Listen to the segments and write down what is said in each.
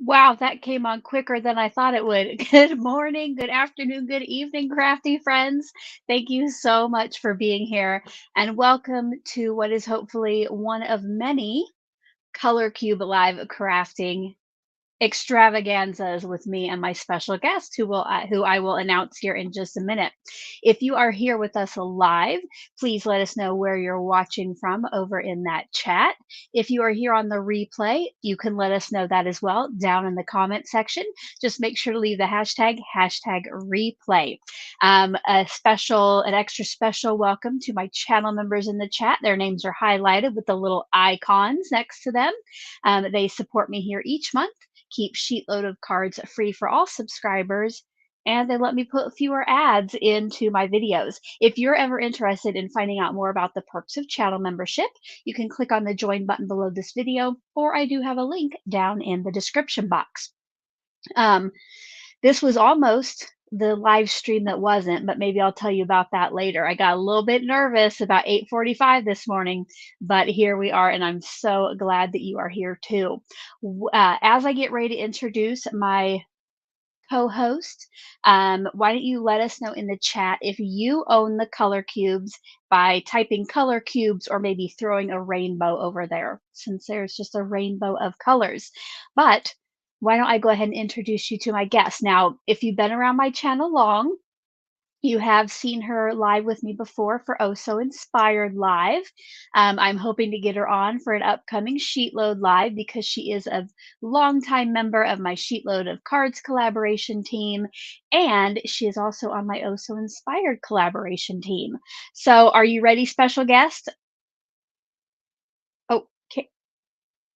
Wow, that came on quicker than I thought it would. Good morning, good afternoon, good evening, crafty friends. Thank you so much for being here and welcome to what is hopefully one of many Color Cube Live crafting extravaganzas with me and my special guest who I will announce here in just a minute. If you are here with us live, please let us know where you're watching from over in that chat. If you are here on the replay, you can let us know that as well down in the comment section. Just make sure to leave the hashtag replay. An extra special welcome to my channel members in the chat. Their names are highlighted with the little icons next to them. They support me here each month, keep sheetload of cards free for all subscribers, and they let me put fewer ads into my videos. If you're ever interested in finding out more about the perks of channel membership, you can click on the join button below this video, or I do have a link down in the description box. Um, this was almost the live stream that wasn't, but maybe I'll tell you about that later. I got a little bit nervous about 8:45 this morning, but here we are, and I'm so glad that you are here too. As I get ready to introduce my co-host, why don't you let us know in the chat if you own the color cubes by typing color cubes or maybe throwing a rainbow over there since there's just a rainbow of colors. But why don't I go ahead and introduce you to my guest? Now, if you've been around my channel long, you have seen her live with me before for Oh So Inspired Live. I'm hoping to get her on for an upcoming Sheetload Live because she is a longtime member of my Sheetload of Cards collaboration team, and she is also on my Oh So Inspired collaboration team. So, are you ready, special guest? Oh,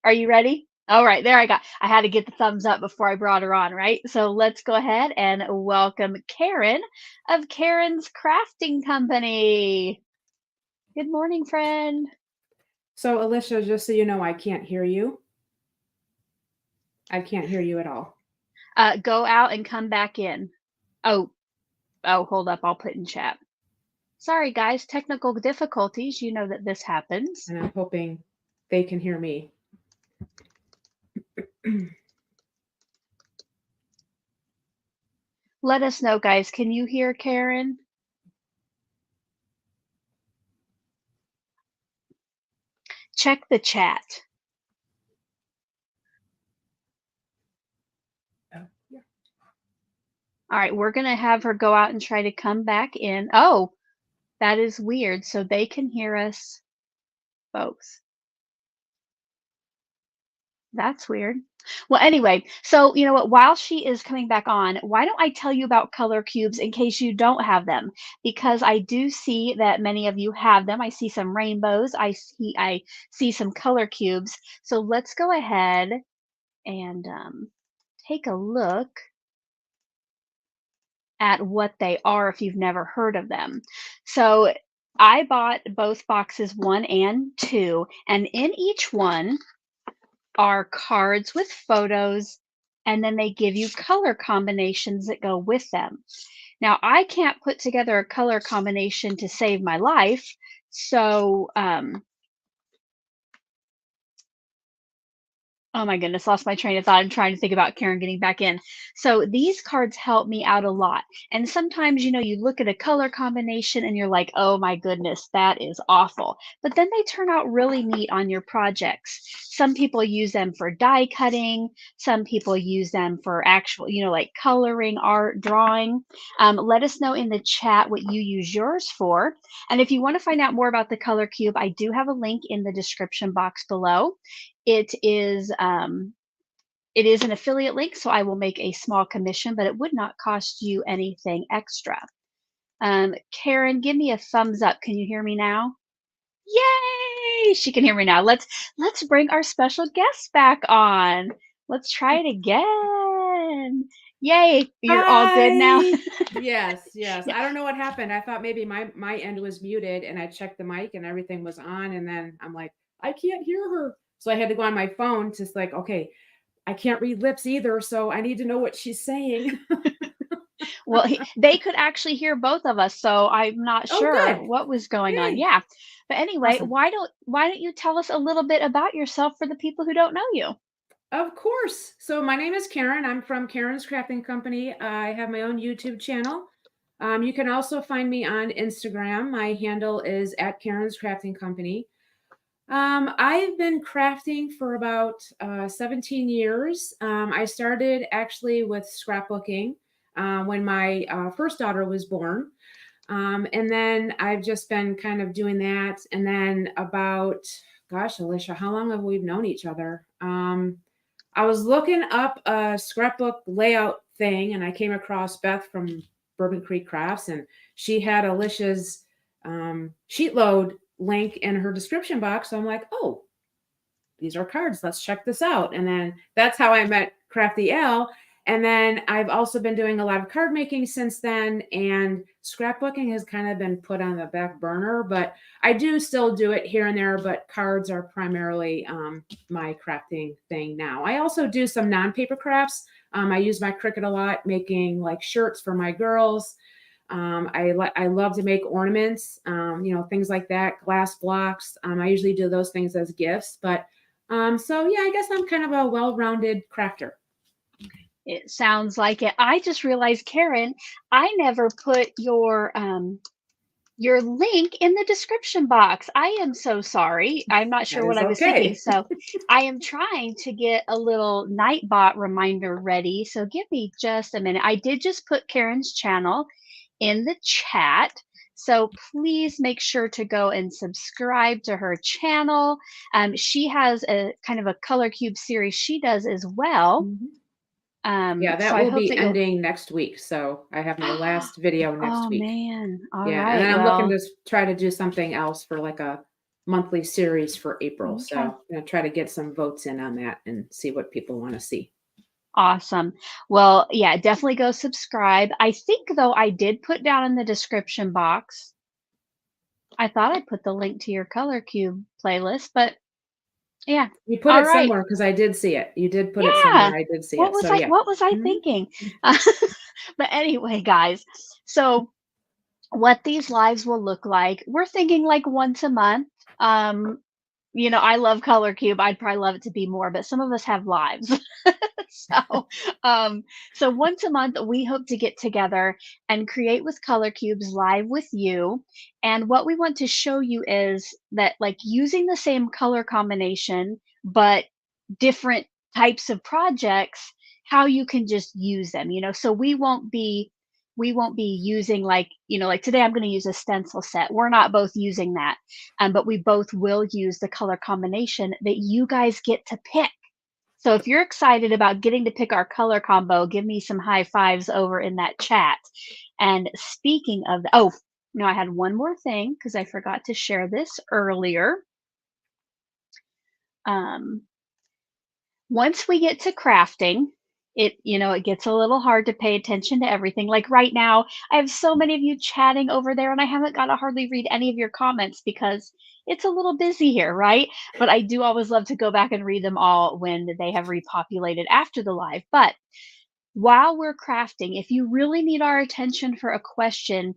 are you ready? All right, there I had to get the thumbs up before I brought her on, right? So let's go ahead and welcome Karen of Karen's Crafting Company. Good morning, friend. So, Alicia, just so you know, I can't hear you. I can't hear you at all. Go out and come back in. Oh, hold up. I'll put in chat. Sorry, guys, technical difficulties. You know that this happens. And I'm hoping they can hear me. Let us know, guys. Can you hear Karen? Check the chat. Oh, yeah. All right, we're going to have her go out and try to come back in. Oh, that is weird. So they can hear us both. That's weird. Well, anyway, so you know what? While she is coming back on, why don't I tell you about color cubes in case you don't have them? Because I do see that many of you have them. I see some rainbows. I see some color cubes. So let's go ahead and take a look at what they are if you've never heard of them. So I bought both boxes 1 and 2, and in each one are cards with photos, and then they give you color combinations that go with them. Now, I can't put together a color combination to save my life, so oh my goodness, lost my train of thought. I'm trying to think about Karen getting back in. So these cards help me out a lot. And sometimes, you look at a color combination and you're like, oh my goodness, that is awful. But then they turn out really neat on your projects. Some people use them for die cutting. Some people use them for actual, like coloring, art, drawing. Let us know in the chat what you use yours for. And if you want to find out more about the color cube, I do have a link in the description box below. It is an affiliate link, so I will make a small commission, but it would not cost you anything extra. Karen, give me a thumbs up. Can you hear me now? Yay! She can hear me now. Let's bring our special guest back on. Let's try it again. Yay! You're all good now. Hi. Yes. Yeah. I don't know what happened. I thought maybe my end was muted, and I checked the mic and everything was on, and then I'm like, I can't hear her. So I had to go on my phone to like, okay, I can't read lips either, so I need to know what she's saying. Well, they could actually hear both of us, so I'm not Oh, sure good. what was going on. Yay. Yeah. But anyway, Awesome. why don't you tell us a little bit about yourself for the people who don't know you? Of course. So my name is Karen. I'm from Karen's Crafting Company. I have my own YouTube channel. You can also find me on Instagram. My handle is at Karen's Crafting Company. I've been crafting for about 17 years. I started actually with scrapbooking when my first daughter was born. And then I've just been kind of doing that. And then about, gosh, Alicia, how long have we known each other? I was looking up a scrapbook layout thing and I came across Beth from Bourbon Creek Crafts, and she had Alicia's sheet load link in her description box. So I'm like, oh, these are cards. Let's check this out. And then that's how I met Crafty Al. And then I've also been doing a lot of card making since then. And scrapbooking has kind of been put on the back burner, but I do still do it here and there. But cards are primarily my crafting thing now. I also do some non-paper crafts. I use my Cricut a lot, making like shirts for my girls. I love to make ornaments, things like that, glass blocks. I usually do those things as gifts, but so yeah, I guess I'm kind of a well-rounded crafter. It sounds like it. I just realized, Karen, I never put your link in the description box. I am so sorry. I'm not sure what I was thinking. So I am trying to get a little Nightbot reminder ready. So give me just a minute. I did just put Karen's channel in the chat. So please make sure to go and subscribe to her channel. She has a kind of a color cube series she does as well. Yeah, that so will be ending next week. So I have my last video next week. Oh man. All yeah. right. And then I'm looking to try to do something else for like a monthly series for April. Okay. So I'm going to try to get some votes in on that and see what people want to see. Awesome. Well, yeah, definitely go subscribe. I think though I did put down in the description box, I thought I put the link to your color cube playlist, but yeah. You put it somewhere because I did see it. You did put it somewhere. I did see it. So, yeah. What was I thinking? But anyway, guys, so what these lives will look like, we're thinking like once a month. I love color cube. I'd probably love it to be more, but some of us have lives. So once a month, we hope to get together and create with color cubes live with you. And what we want to show you is that, like, using the same color combination, but different types of projects, how you can just use them, so we won't be using, like, like today I'm going to use a stencil set. We're not both using that, but we both will use the color combination that you guys get to pick. So if you're excited about getting to pick our color combo, give me some high fives over in that chat. And speaking of I had one more thing because I forgot to share this earlier. Once we get to crafting, it gets a little hard to pay attention to everything. Like right now, I have so many of you chatting over there, and I haven't got to hardly read any of your comments because it's a little busy here, right? But I do always love to go back and read them all when they have repopulated after the live. But while we're crafting, if you really need our attention for a question,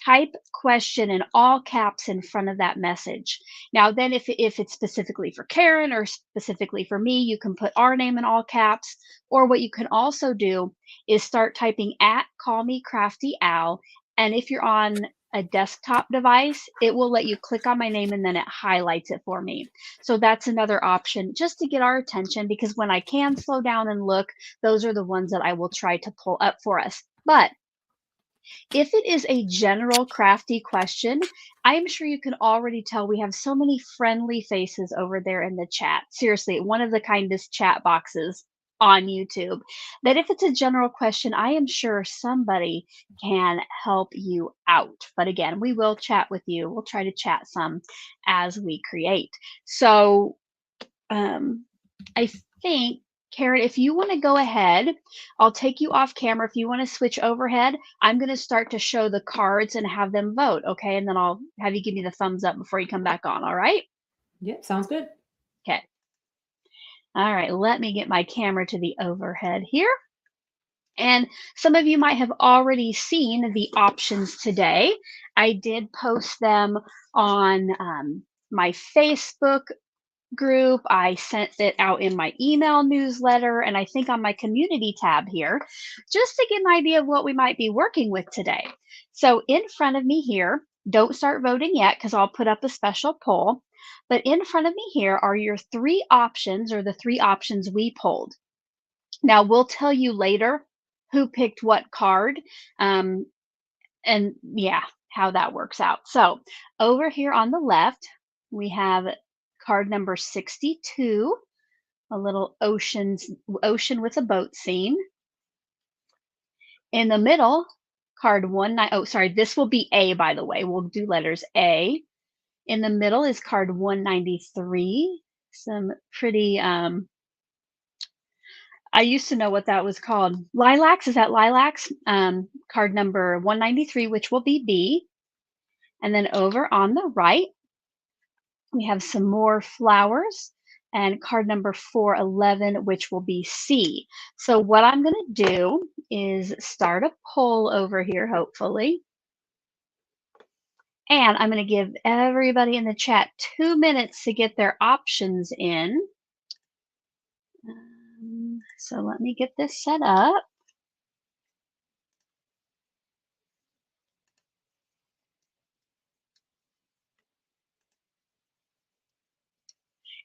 type question in all caps in front of that message. Now, then if it's specifically for Karen or specifically for me, you can put our name in all caps. Or what you can also do is start typing at Call Me Crafty Al. And if you're on a desktop device, it will let you click on my name and then it highlights it for me. So that's another option just to get our attention, because when I can slow down and look, those are the ones that I will try to pull up for us. But if it is a general crafty question, I am sure you can already tell we have so many friendly faces over there in the chat. Seriously, one of the kindest chat boxes on YouTube, that if it's a general question, I am sure somebody can help you out. But again, we will chat with you. We'll try to chat some as we create. So I think, Karen, if you want to go ahead, I'll take you off camera. If you want to switch overhead, I'm going to start to show the cards and have them vote, okay? And then I'll have you give me the thumbs up before you come back on, all right? Yep, sounds good. Okay. All right, let me get my camera to the overhead here. And some of you might have already seen the options today. I did post them on my Facebook group. I sent it out in my email newsletter, and I think on my community tab here, just to get an idea of what we might be working with today. So in front of me here, don't start voting yet because I'll put up a special poll. But in front of me here are your 3 options, or the 3 options we pulled. Now we'll tell you later who picked what card, and yeah, how that works out. So over here on the left, we have card number 62, a little ocean with a boat scene. In the middle, card 19, oh, sorry, this will be A, by the way. We'll do letters A. In the middle is card 193. Some pretty, I used to know what that was called. Lilacs, is that lilacs? Card number 193, which will be B. And then over on the right, we have some more flowers, and card number 411, which will be C. So what I'm going to do is start a poll over here, hopefully. And I'm going to give everybody in the chat 2 minutes to get their options in. So let me get this set up.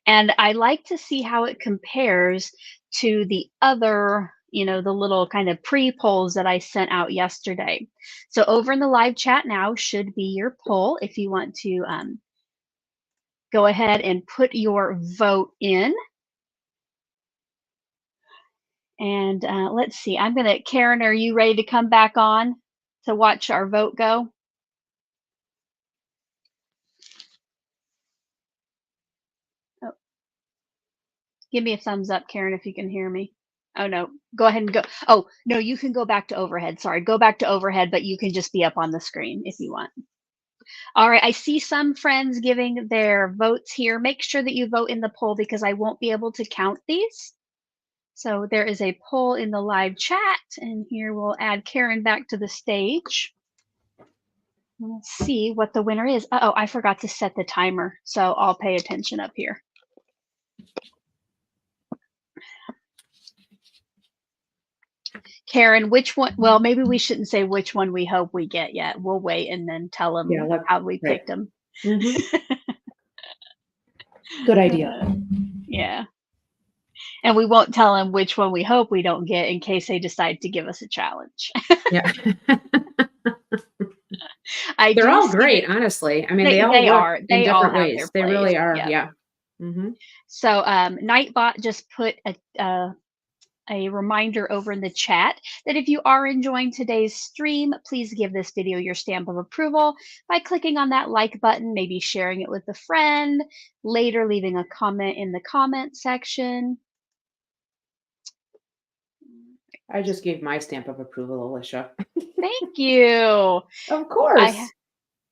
And I like to see how it compares to the other, the little kind of pre-polls that I sent out yesterday. So over in the live chat now should be your poll if you want to go ahead and put your vote in. And let's see, Karen, are you ready to come back on to watch our vote go? Oh. Give me a thumbs up, Karen, if you can hear me. Oh, no, go ahead and go. Oh, no, you can go back to overhead. Sorry, go back to overhead, but you can just be up on the screen if you want. All right, I see some friends giving their votes here. Make sure that you vote in the poll because I won't be able to count these. So there is a poll in the live chat, and here we'll add Karen back to the stage. We'll see what the winner is. Uh-oh, I forgot to set the timer, so I'll pay attention up here. Karen, which one? Well, maybe we shouldn't say which one we hope we get yet. We'll wait and then tell them how we picked them. Good idea. Yeah. And we won't tell them which one we hope we don't get in case they decide to give us a challenge. Yeah. They're all great, honestly. I mean, they all are in different ways. They really are. Yeah. So Nightbot just put a reminder over in the chat that if you are enjoying today's stream, please give this video your stamp of approval by clicking on that like button, maybe sharing it with a friend, later leaving a comment in the comment section. I just gave my stamp of approval, Alicia. Thank you. Of course.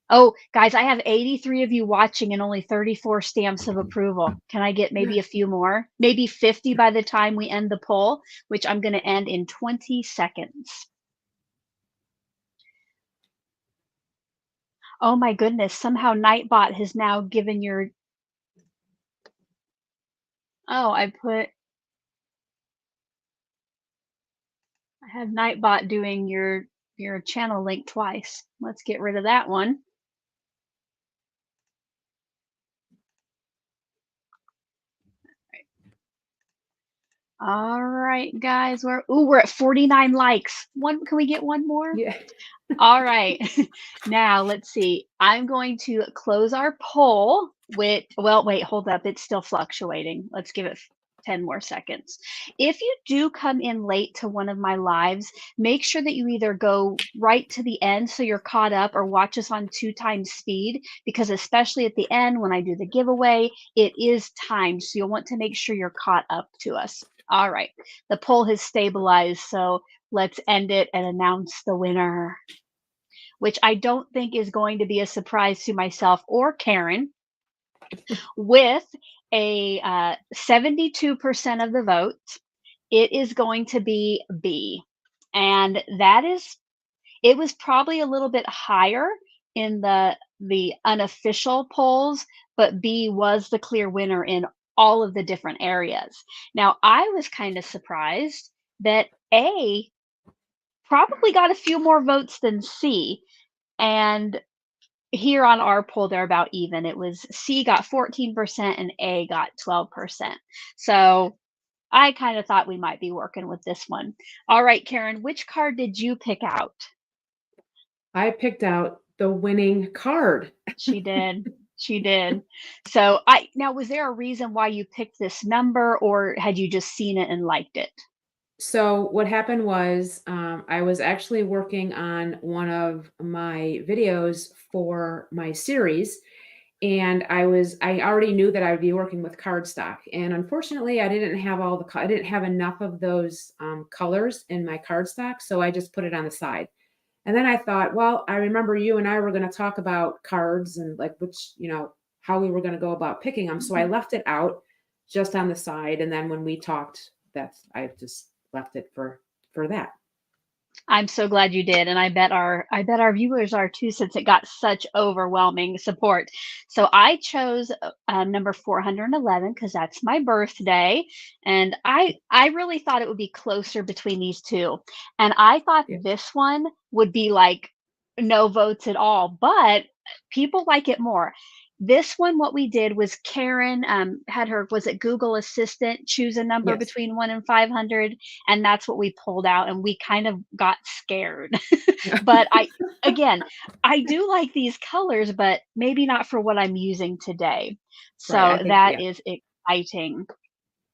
Oh, guys, I have 83 of you watching and only 34 stamps of approval. Can I get maybe a few more? Maybe 50 by the time we end the poll, which I'm going to end in 20 seconds. Oh my goodness, somehow Nightbot has now given your... Oh, I have Nightbot doing your channel link twice. Let's get rid of that one. All right, guys, we're at 49 likes. Can we get one more? Yeah. All right. Now let's see. I'm going to close our poll with, well, wait, hold up. It's still fluctuating. Let's give it 10 more seconds. If you do come in late to one of my lives, make sure that you either go right to the end so you're caught up, or watch us on 2x speed, because especially at the end when I do the giveaway, it is timed. So you'll want to make sure you're caught up to us. All right. The poll has stabilized. So let's end it and announce the winner, which I don't think is going to be a surprise to myself or Karen, with a 72% of the vote. It is going to be B. And it was probably a little bit higher in the unofficial polls, but B was the clear winner in all of the different areas. Now, I was kind of surprised that A probably got a few more votes than C. And here on our poll, they're about even. It was C got 14% and A got 12%. So I kind of thought we might be working with this one. All right, Karen, which card did you pick out? I picked out the winning card. She did. She did. So now, was there a reason why you picked this number, or had you just seen it and liked it? So what happened was I was actually working on one of my videos for my series, and I already knew that I would be working with cardstock, and unfortunately I didn't have I didn't have enough of those colors in my cardstock, so I just put it on the side. And then I thought, well, I remember you and I were going to talk about cards and like how we were going to go about picking them. So I left it out just on the side. And then when we talked, I just left it for that. I'm so glad you did, and I bet our viewers are too, since it got such overwhelming support. So I chose number 411 because that's my birthday, and I really thought it would be closer between these two, and I thought this one would be like no votes at all, but people like it more. This one, what we did was Karen had her, was it Google Assistant, choose a number Yes. between 1 and 500, and that's what we pulled out, and we kind of got scared. But I do like these colors, but maybe not for what I'm using today. So Right. that is exciting.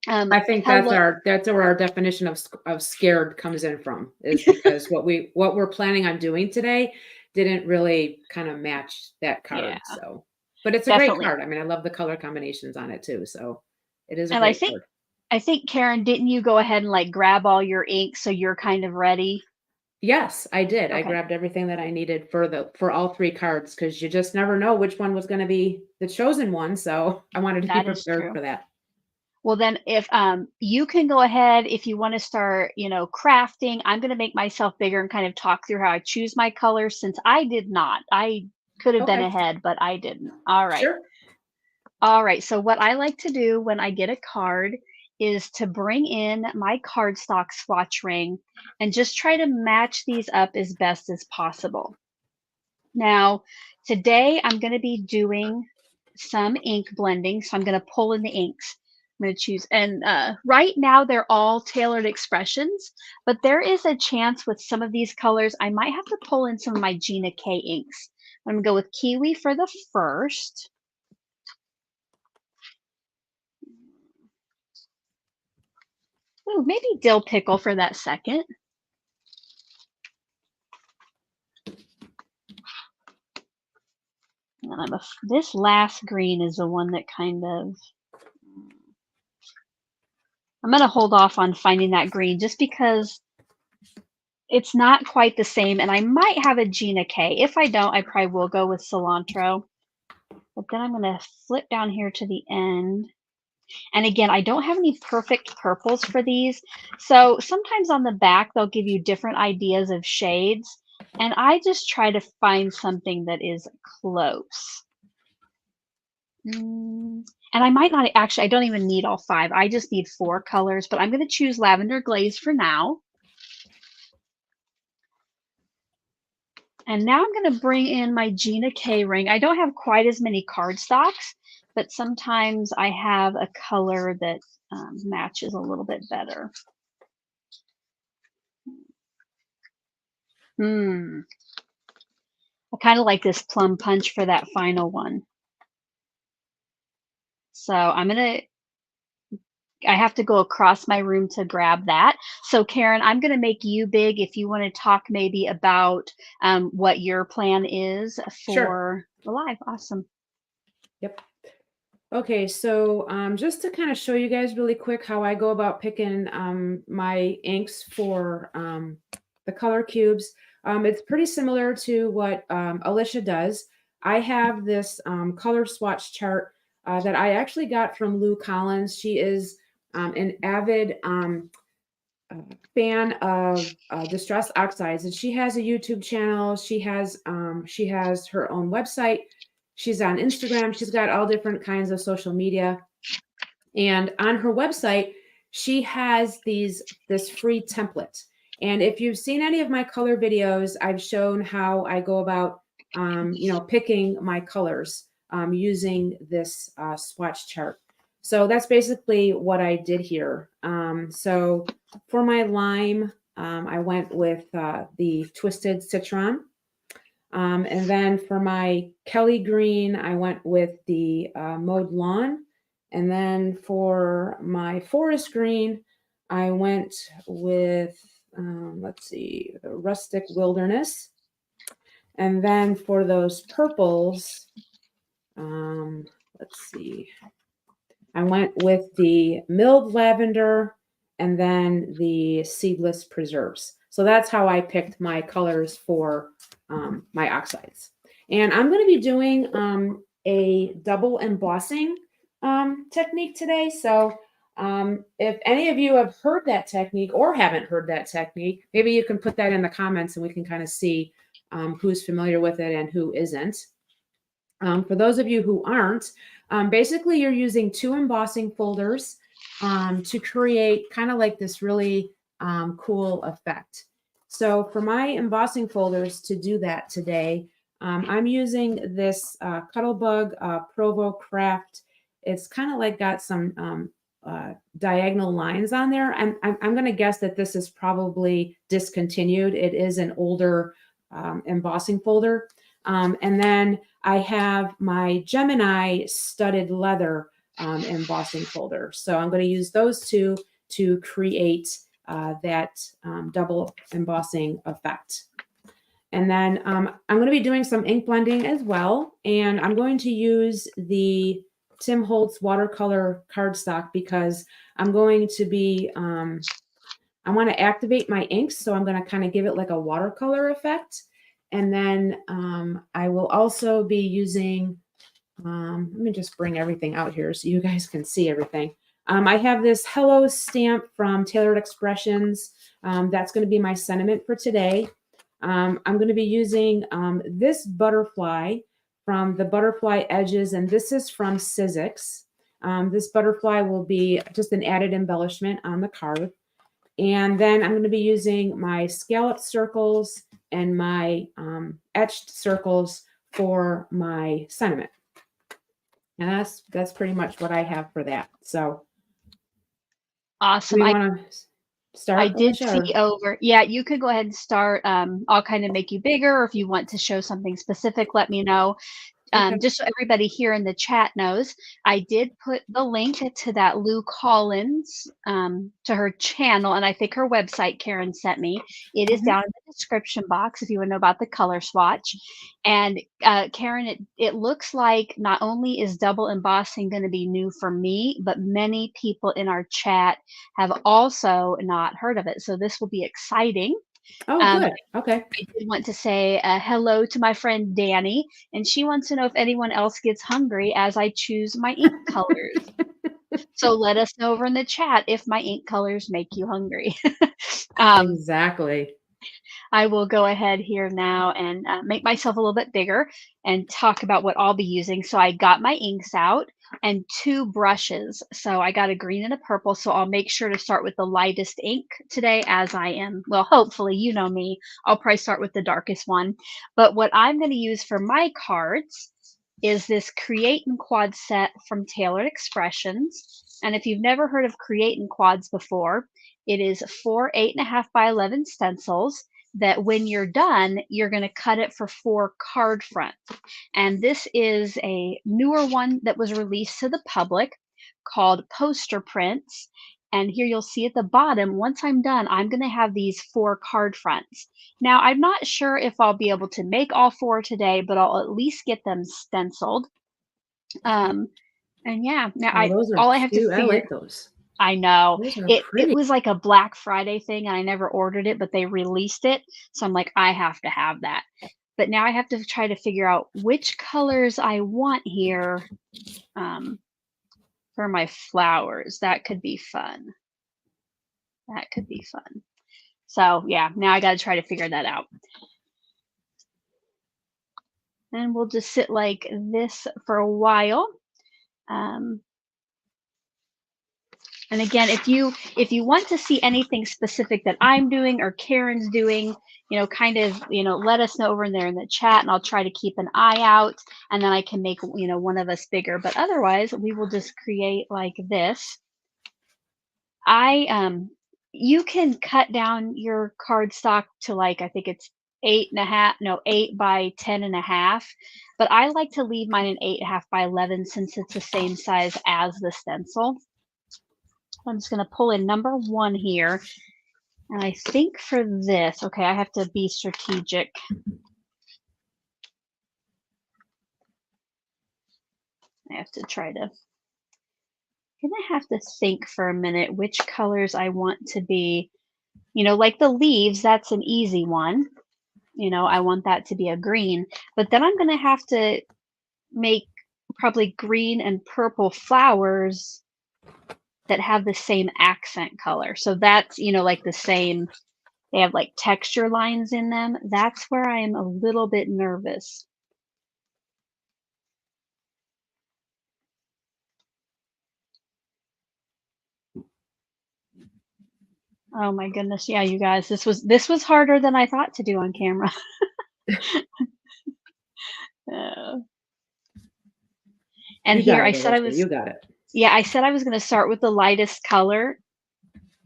I think that's where our definition of scared comes in from, is because what we're planning on doing today didn't really kind of match that card. Yeah. So, but it's a great card. I mean, I love the color combinations on it too. So it is a great card. I think, Karen, didn't you go ahead and like grab all your ink so you're kind of ready? Yes, I did. Okay. I grabbed everything that I needed for all three cards, because you just never know which one was going to be the chosen one. So I wanted to be prepared for that. Well, then if you can go ahead, if you want to start, crafting, I'm going to make myself bigger and kind of talk through how I choose my colors, since I did not. I could have been ahead, but I didn't. All right. Sure. All right. So what I like to do when I get a card is to bring in my cardstock swatch ring and just try to match these up as best as possible. Now, today I'm going to be doing some ink blending. So I'm going to pull in the inks. I'm going to choose, and right now they're all tailored expressions, but there is a chance with some of these colors I might have to pull in some of my Gina K inks. I'm going to go with Kiwi for the first. Oh, maybe Dill Pickle for that second. And this last green is the one that kind of, I'm going to hold off on finding that green just because it's not quite the same. And I might have a Gina K. If I don't, I probably will go with Cilantro. But then I'm going to flip down here to the end. And again, I don't have any perfect purples for these. So sometimes on the back, they'll give you different ideas of shades. And I just try to find something that is close. And I might not actually, I don't even need all 5. I just need 4 colors, but I'm going to choose Lavender Glaze for now. And now I'm going to bring in my Gina K ring. I don't have quite as many cardstocks, but sometimes I have a color that matches a little bit better. I kind of like this Plum Punch for that final one. So I have to go across my room to grab that. So Karen, I'm going to make you big if you want to talk maybe about what your plan is for the live. Awesome. Yep. Okay, so just to kind of show you guys really quick how I go about picking my inks for the color cubes. It's pretty similar to what Alicia does. I have this color swatch chart that I actually got from Lou Collins. She is an avid fan of distress oxides, and she has a YouTube channel. She has her own website. She's on Instagram. She's got all different kinds of social media. And on her website, she has this free template. And if you've seen any of my color videos, I've shown how I go about, picking my colors using this swatch chart. So that's basically what I did here. So for my lime, I went with the Twisted Citron. And then for my Kelly green, I went with the Mowed Lawn. And then for my forest green, I went with, let's see, the Rustic Wilderness. And then for those purples, let's see, I went with the Milled Lavender and then the Seedless Preserves. So that's how I picked my colors for my oxides. And I'm going to be doing a double embossing technique today. So if any of you have heard that technique or haven't heard that technique, maybe you can put that in the comments and we can kind of see who's familiar with it and who isn't. For those of you who aren't, basically you're using 2 embossing folders to create kind of like this really cool effect. So for my embossing folders to do that today, I'm using this Cuttlebug Provo Craft. It's kind of like got some diagonal lines on there. I'm going to guess that this is probably discontinued. It is an older embossing folder. And then I have my Gemini studded leather embossing folder. So I'm going to use those two to create that double embossing effect. And then I'm going to be doing some ink blending as well. And I'm going to use the Tim Holtz watercolor cardstock because I'm going to be, I want to activate my inks. So I'm going to kind of give it like a watercolor effect. And then I will also be using, let me just bring everything out here so you guys can see everything. I have this Hello stamp from Tailored Expressions. That's going to be my sentiment for today. I'm going to be using this butterfly from the Butterfly Edges, and this is from Sizzix. This butterfly will be just an added embellishment on the card. And then I'm going to be using my scalloped circles and my etched circles for my sentiment. And that's pretty much what I have for that. So Awesome. do you want to start? I did see over. Yeah, you could go ahead and start. I'll kind of make you bigger, or if you want to show something specific, let me know. Okay. Just so everybody here in the chat knows, I did put the link to that Lou Collins, to her channel, and I think her website Karen sent me. It is down in the description box if you want to know about the color swatch. And Karen, it looks like not only is double embossing going to be new for me, but many people in our chat have also not heard of it. So this will be exciting. Oh, good. Okay. I did want to say hello to my friend Danny, and she wants to know if anyone else gets hungry as I choose my ink colors. So let us know over in the chat if my ink colors make you hungry. Exactly. I will go ahead here now and make myself a little bit bigger and talk about what I'll be using. So I got my inks out and 2 brushes. So I got a green and a purple. So I'll make sure to start with the lightest ink today as I am. Well, hopefully, you know me, I'll probably start with the darkest one. But what I'm going to use for my cards is this Create and Quad set from Tailored Expressions. And if you've never heard of Create and Quads before, it is 4 8.5 by 11 stencils that when you're done, you're going to cut it for 4 card fronts. And this is a newer one that was released to the public called Poster Prints. And here you'll see at the bottom, once I'm done, I'm going to have these 4 card fronts. Now, I'm not sure if I'll be able to make all 4 today, but I'll at least get them stenciled. And yeah, now those are all I have to cute. figure. I like those. I know. Those are It pretty. was like a Black Friday thing, and I never ordered it, but they released it, so I'm like, I have to have that. But now I have to try to figure out which colors I want here for my flowers. That could be fun. That could be fun. So yeah, now I got to try to figure that out. And we'll just sit like this for a while. And again, if you want to see anything specific that I'm doing or Karen's doing, kind of, let us know over in there in the chat, and I'll try to keep an eye out, and then I can make, one of us bigger. But otherwise, we will just create like this. You can cut down your cardstock to like, I think it's 8 by 10.5, but I like to leave mine an 8.5 by 11 since it's the same size as the stencil. I'm just going to pull in number 1 here. And I think for this, okay, I have to be strategic. I have to try to, I'm going to have to think for a minute which colors I want to be, like the leaves, that's an easy one. I want that to be a green, but then I'm going to have to make probably green and purple flowers that have the same accent color. So that's, like the same, they have like texture lines in them. That's where I'm a little bit nervous. Oh my goodness. Yeah, you guys, this was harder than I thought to do on camera. And you here got I it, said I Alicia, was, you got it. yeah, I said I was going to start with the lightest color,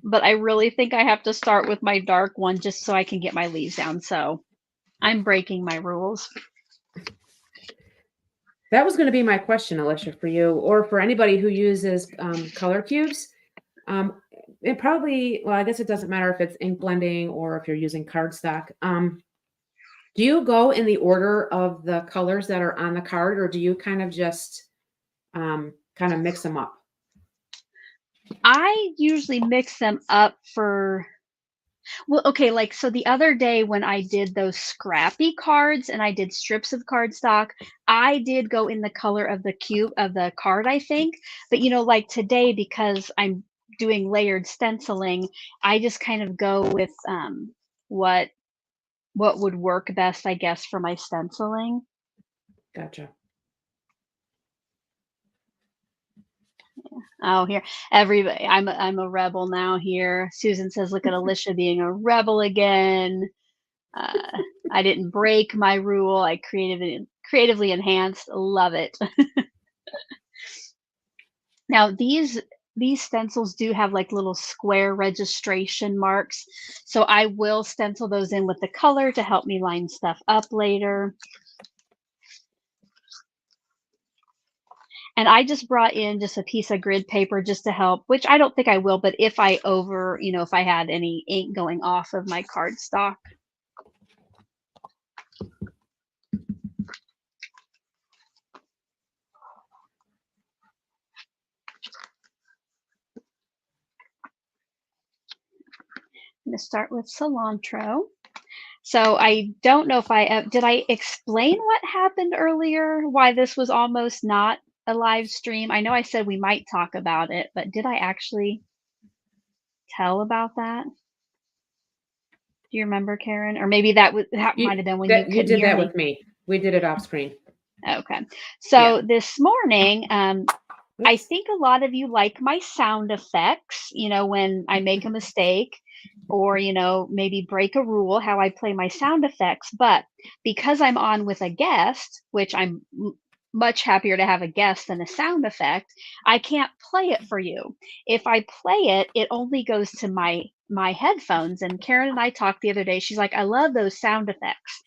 but I really think I have to start with my dark one just so I can get my leaves down. So I'm breaking my rules. That was going to be my question, Alicia, for you, or for anybody who uses color cubes. It probably, well, I guess it doesn't matter if it's ink blending or if you're using cardstock. Do you go in the order of the colors that are on the card, or do you kind of just kind of mix them up? I usually mix them up for, well, okay, like, so the other day when I did those scrappy cards and I did strips of cardstock, I did go in the color of the cube of the card, I think. But, like today, because I'm doing layered stenciling, I just kind of go with what would work best, I guess, for my stenciling. Gotcha. Oh, here, everybody, I'm a rebel now here. Susan says, look at Alicia being a rebel again. I didn't break my rule. I creatively enhanced. Love it. Now these stencils do have like little square registration marks, so I will stencil those in with the color to help me line stuff up later. And I just brought in just a piece of grid paper just to help, which I don't think I will, but if I if I had any ink going off of my cardstock. I'm going to start with cilantro. So I don't know if did I explain what happened earlier, why this was almost not a live stream? I know I said we might talk about it, but did I actually tell about that? Do you remember, Karen? Or maybe that might have been when you couldn't hear me. You did that with me. We did it off screen. Okay. So this morning, I think a lot of you like my sound effects, when I make a mistake or, maybe break a rule, how I play my sound effects. But because I'm on with a guest, which I'm much happier to have a guest than a sound effect, I can't play it for you. If I play it, it only goes to my headphones. And Karen and I talked the other day. She's like, I love those sound effects.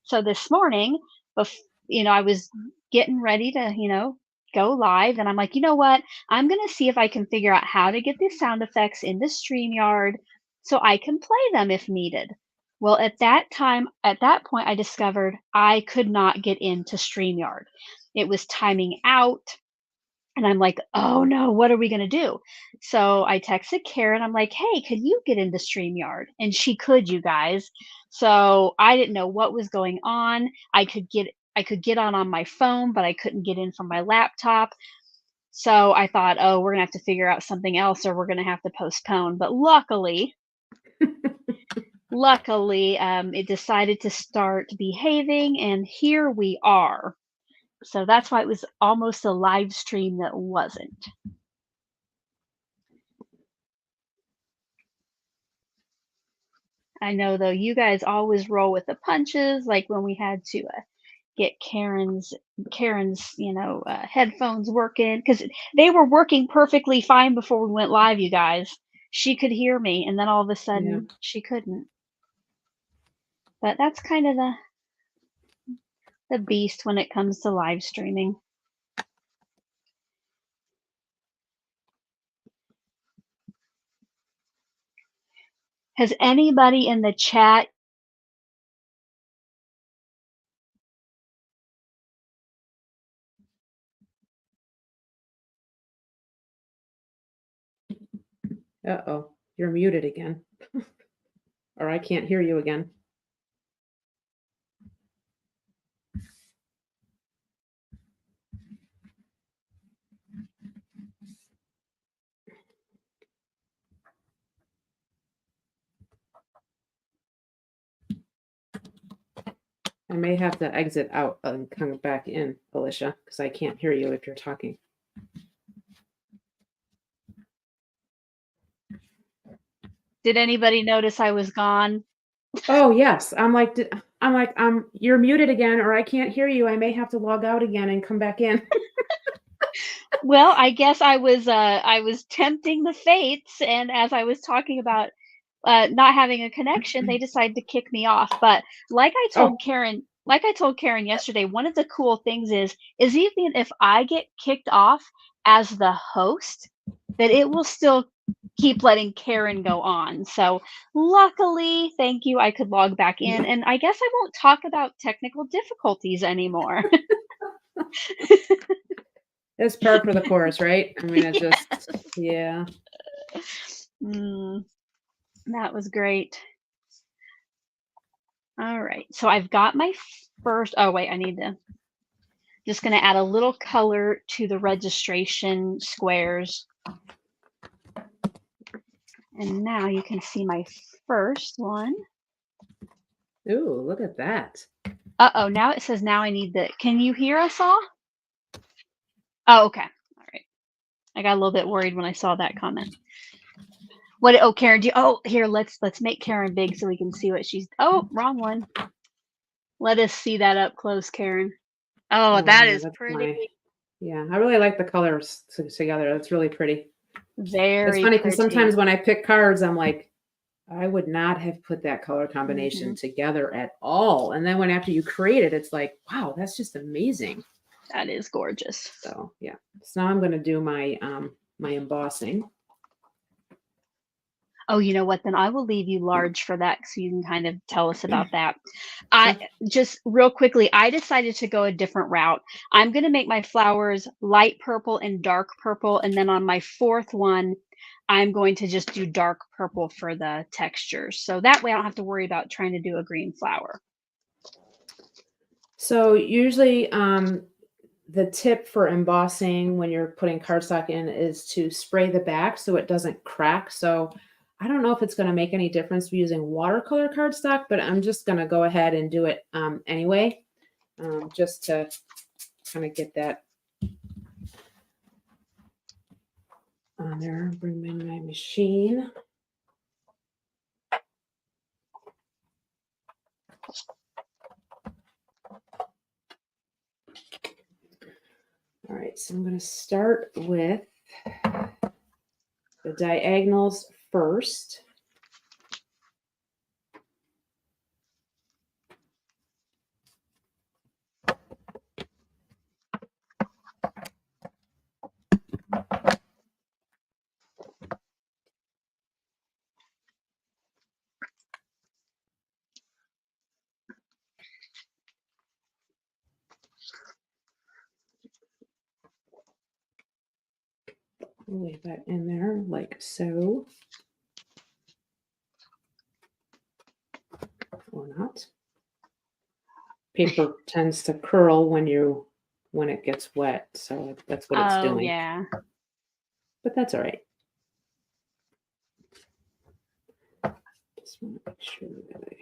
So this morning, I was getting ready to, go live, and I'm like, you know what? I'm going to see if I can figure out how to get these sound effects into StreamYard so I can play them if needed. Well, at that point, I discovered I could not get into StreamYard. It was timing out. And I'm like, oh no, what are we going to do? So I texted Karen. I'm like, hey, could you get into StreamYard? And she could, you guys. So I didn't know what was going on. I could get on my phone, but I couldn't get in from my laptop. So I thought, oh, we're going to have to figure out something else, or we're going to have to postpone. But luckily, it decided to start behaving, and here we are. So that's why it was almost a live stream that wasn't. I know though you guys always roll with the punches, like when we had to get Karen's headphones working because they were working perfectly fine before we went live. You guys, she could hear me, and then all of a Yeah. sudden she couldn't. But that's kind of the beast when it comes to live streaming. Has anybody in the chat? Uh-oh, you're muted again. Or I can't hear you again. I may have to exit out and come back in, Alicia, because I can't hear you if you're talking. Did anybody notice I was gone? Oh yes, you're muted again, or I can't hear you. I may have to log out again and come back in. Well, I guess I was tempting the fates, and as I was talking about not having a connection, they decided to kick me off. But like I told Karen yesterday, one of the cool things is even if I get kicked off as the host, that it will still keep letting Karen go on. So luckily, thank you, I could log back in, and I guess I won't talk about technical difficulties anymore. It's par for the course, right? I mean, it just, yeah. That was great. All right, so I've got my first, oh wait, just gonna add a little color to the registration squares. And now you can see my first one. Ooh, look at that. Uh-oh, now it says now I need can you hear us all? Oh, okay, all right. I got a little bit worried when I saw that comment. Oh, Karen, here, let's make Karen big so we can see what she's, oh, wrong one. Let us see that up close, Karen. Oh, that is pretty. Yeah, I really like the colors together. That's really pretty. Very It's funny because sometimes when I pick cards, I'm like, I would not have put that color combination together at all. And then after you create it, it's like, wow, that's just amazing. That is gorgeous. So yeah. So now I'm going to do my my embossing. Oh, you know what? Then I will leave you large for that so you can kind of tell us about that. Just real quickly, I decided to go a different route. I'm going to make my flowers light purple and dark purple. And then on my fourth one, I'm going to just do dark purple for the textures. So that way I don't have to worry about trying to do a green flower. So usually the tip for embossing when you're putting cardstock in is to spray the back so it doesn't crack. So I don't know if it's going to make any difference using watercolor cardstock, but I'm just going to go ahead and do it anyway, just to kind of get that on there. Bring in my machine. All right, so I'm going to start with the diagonals first. Leave that in there like so. Or not. Paper tends to curl when it gets wet, so that's what it's doing. Yeah. But that's all right. Just want to make sure that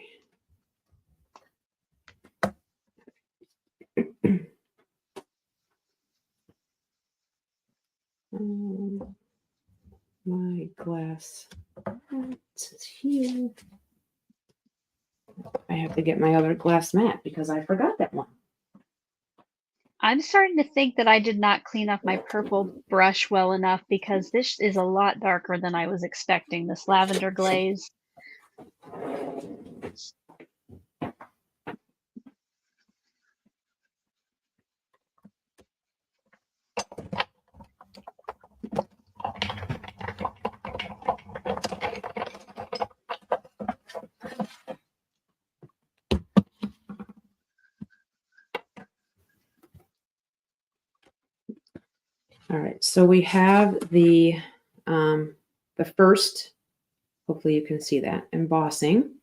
my glass is here. I have to get my other glass mat because I forgot that one. I'm starting to think that I did not clean up my purple brush well enough because this is a lot darker than I was expecting, this lavender glaze. All right, so we have the first, hopefully you can see that, embossing.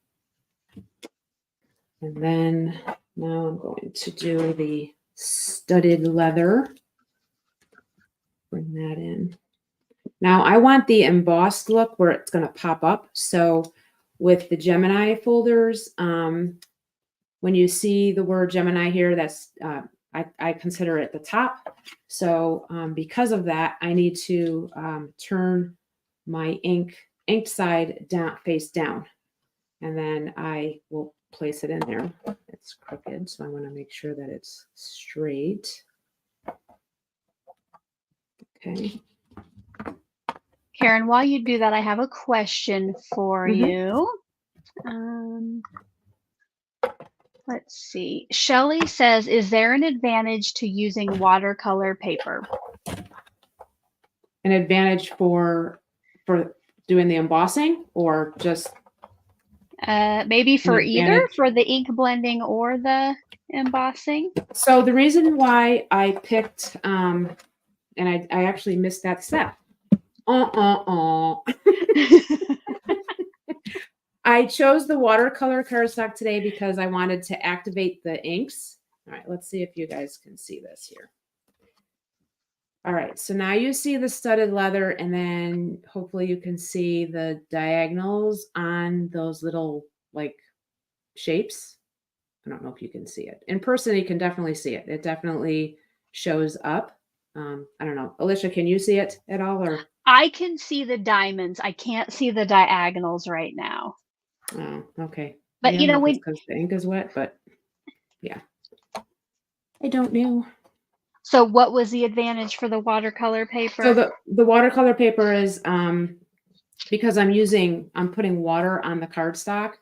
And then now I'm going to do the studded leather. Bring that in. Now I want the embossed look where it's going to pop up. So with the Gemini folders, when you see the word Gemini here, that's I consider it the top. So because of that, I need to turn my inked side down, face down, and then I will place it in there. It's crooked, so I want to make sure that it's straight. Okay. Karen, while you do that, I have a question for you. Let's see. Shelly says, is there an advantage to using watercolor paper? An advantage for doing the embossing, or just maybe for either, for the ink blending or the embossing? So the reason why I picked, and I actually missed that step. I chose the watercolor cardstock today because I wanted to activate the inks. All right, let's see if you guys can see this here. All right, so now you see the studded leather, and then hopefully you can see the diagonals on those little like shapes. I don't know if you can see it. In person, you can definitely see it. It definitely shows up. I don't know. Alicia, can you see it at all? Or I can see the diamonds. I can't see the diagonals right now. Oh, okay. But you know, because the ink is wet, but yeah, I don't know. So what was the advantage for the watercolor paper? So the watercolor paper is because I'm putting water on the cardstock.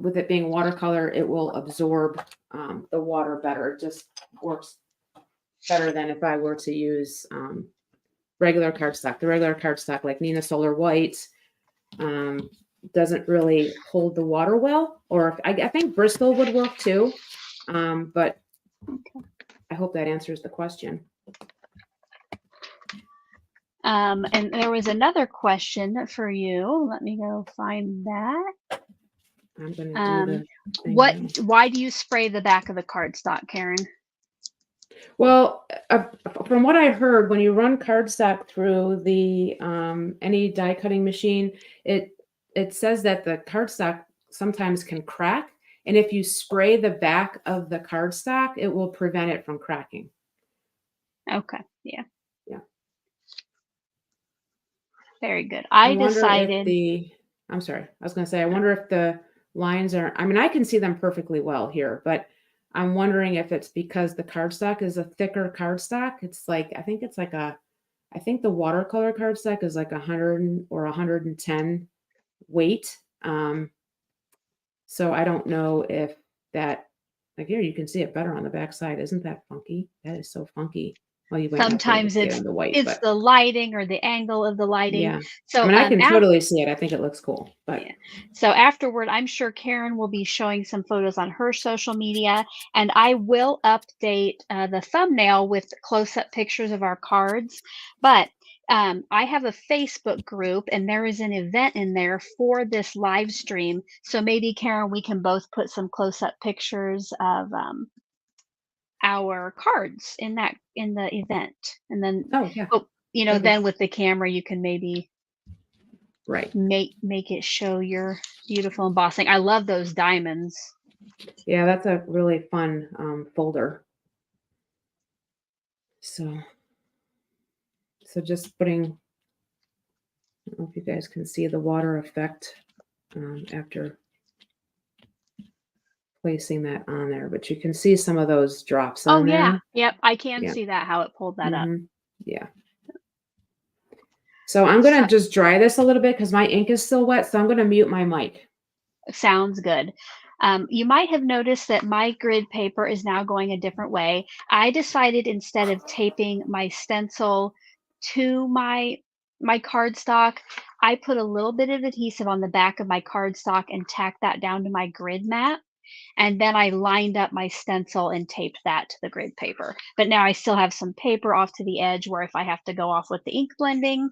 With it being watercolor, it will absorb the water better. It just works better than if I were to use regular cardstock. The regular cardstock, like Nina Solar White, doesn't really hold the water well. Or I think Bristol would work too, but I hope that answers the question. And there was another question for you. Let me go find that. I'm going to do the thing. Why do you spray the back of the cardstock, Karen? Well, from what I heard, when you run cardstock through the any die cutting machine, it says that the cardstock sometimes can crack, and if you spray the back of the cardstock, it will prevent it from cracking. Okay. Yeah. Yeah. Very good. I decided. I'm sorry. I was going to say, I wonder if the lines are. I mean, I can see them perfectly well here, but I'm wondering if it's because the cardstock is a thicker cardstock. It's like, I think the watercolor cardstock is like 100 or 110 weight. So I don't know if that, like here, you can see it better on the back side. Isn't that funky? That is so funky. Well, sometimes it's the lighting or the angle of the lighting. Yeah. So I mean, I can totally see it. I think it looks cool. But yeah. So afterward, I'm sure Karen will be showing some photos on her social media, and I will update the thumbnail with close-up pictures of our cards. But I have a Facebook group, and there is an event in there for this live stream. So maybe, Karen, we can both put some close-up pictures of our cards in the event, and then you know, then with the camera you can maybe make it show your beautiful embossing. I love those diamonds. Yeah, that's a really fun folder. So just putting, I don't know if you guys can see the water effect after placing that on there, but you can see some of those drops Oh on yeah. there. Yep. I can Yeah. see that, how it pulled that up. Yeah. So I'm going to just dry this a little bit because my ink is still wet. So I'm going to mute my mic. Sounds good. You might have noticed that my grid paper is now going a different way. I decided instead of taping my stencil to my cardstock, I put a little bit of adhesive on the back of my cardstock and tacked that down to my grid mat. And then I lined up my stencil and taped that to the grid paper. But now I still have some paper off to the edge where if I have to go off with the ink blending,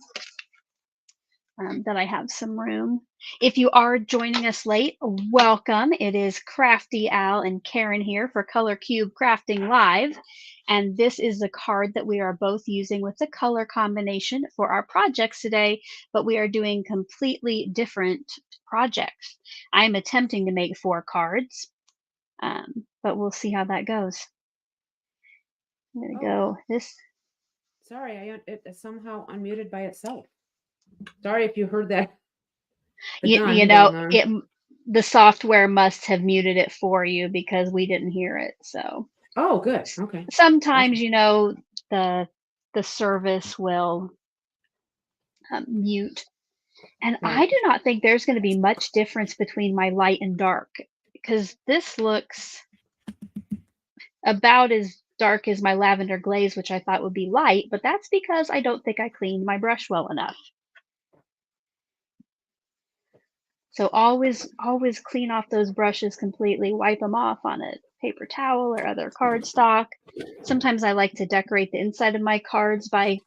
that I have some room. If you are joining us late, welcome. It is Crafty Al and Karen here for Color Cube Crafting Live. And this is the card that we are both using with the color combination for our projects today, but we are doing completely different projects. I'm attempting to make 4 cards, but we'll see how that goes. I'm gonna go this. Sorry, it somehow unmuted by itself. Sorry if you heard that. You know, the software must have muted it for you because we didn't hear it. So. Oh, good. Okay. Sometimes, Awesome. you know, the service will mute. And Right. I do not think there's going to be much difference between my light and dark because this looks about as dark as my lavender glaze, which I thought would be light, but that's because I don't think I cleaned my brush well enough. So always clean off those brushes completely, wipe them off on a paper towel or other cardstock. Sometimes I like to decorate the inside of my cards by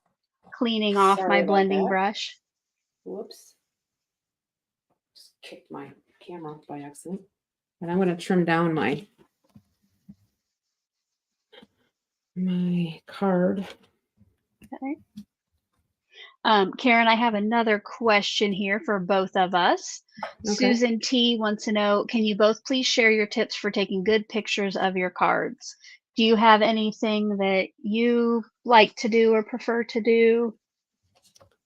cleaning off my blending brush. Whoops. Just kicked my camera by accident. And I'm going to trim down my card. Okay. Karen, I have another question here for both of us. Okay. Susan T wants to know, can you both please share your tips for taking good pictures of your cards? Do you have anything that you like to do or prefer to do?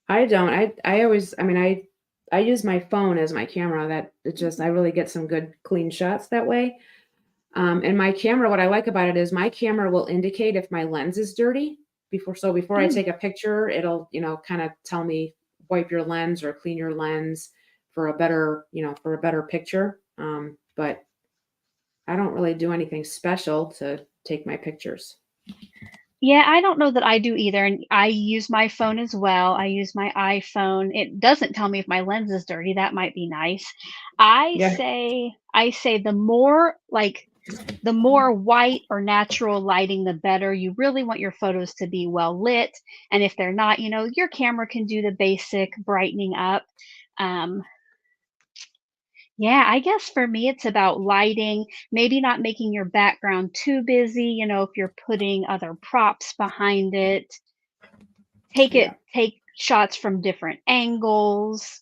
I don't. I use my phone as my camera. I really get some good clean shots that way. And my camera, what I like about it is my camera will indicate if my lens is dirty before I take a picture, it'll, kind of tell me wipe your lens or clean your lens for a better picture. But I don't really do anything special to take my pictures. Yeah, I don't know that I do either. And I use my phone as well. I use my iPhone. It doesn't tell me if my lens is dirty. That might be nice. I say the more white or natural lighting, the better. You really want your photos to be well lit. And if they're not, your camera can do the basic brightening up. Yeah, I guess for me, it's about lighting, maybe not making your background too busy, if you're putting other props behind it. Take shots from different angles.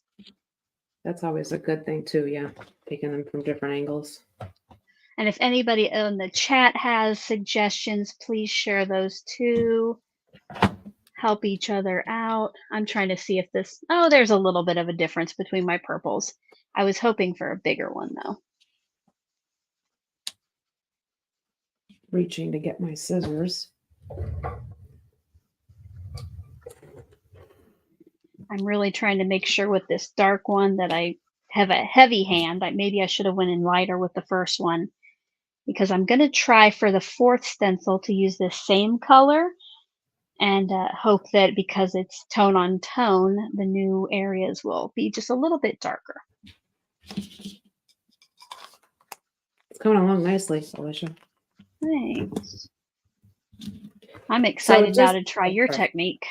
That's always a good thing too, yeah, taking them from different angles. And if anybody in the chat has suggestions, please share those too. Help each other out. I'm trying to see if there's a little bit of a difference between my purples. I was hoping for a bigger one though. Reaching to get my scissors. I'm really trying to make sure with this dark one that I have a heavy hand. Maybe I should have went in lighter with the first one because I'm going to try for the 4th stencil to use this same color and hope that because it's tone on tone, the new areas will be just a little bit darker. It's coming along nicely, Alicia. Thanks. I'm excited now to try your technique.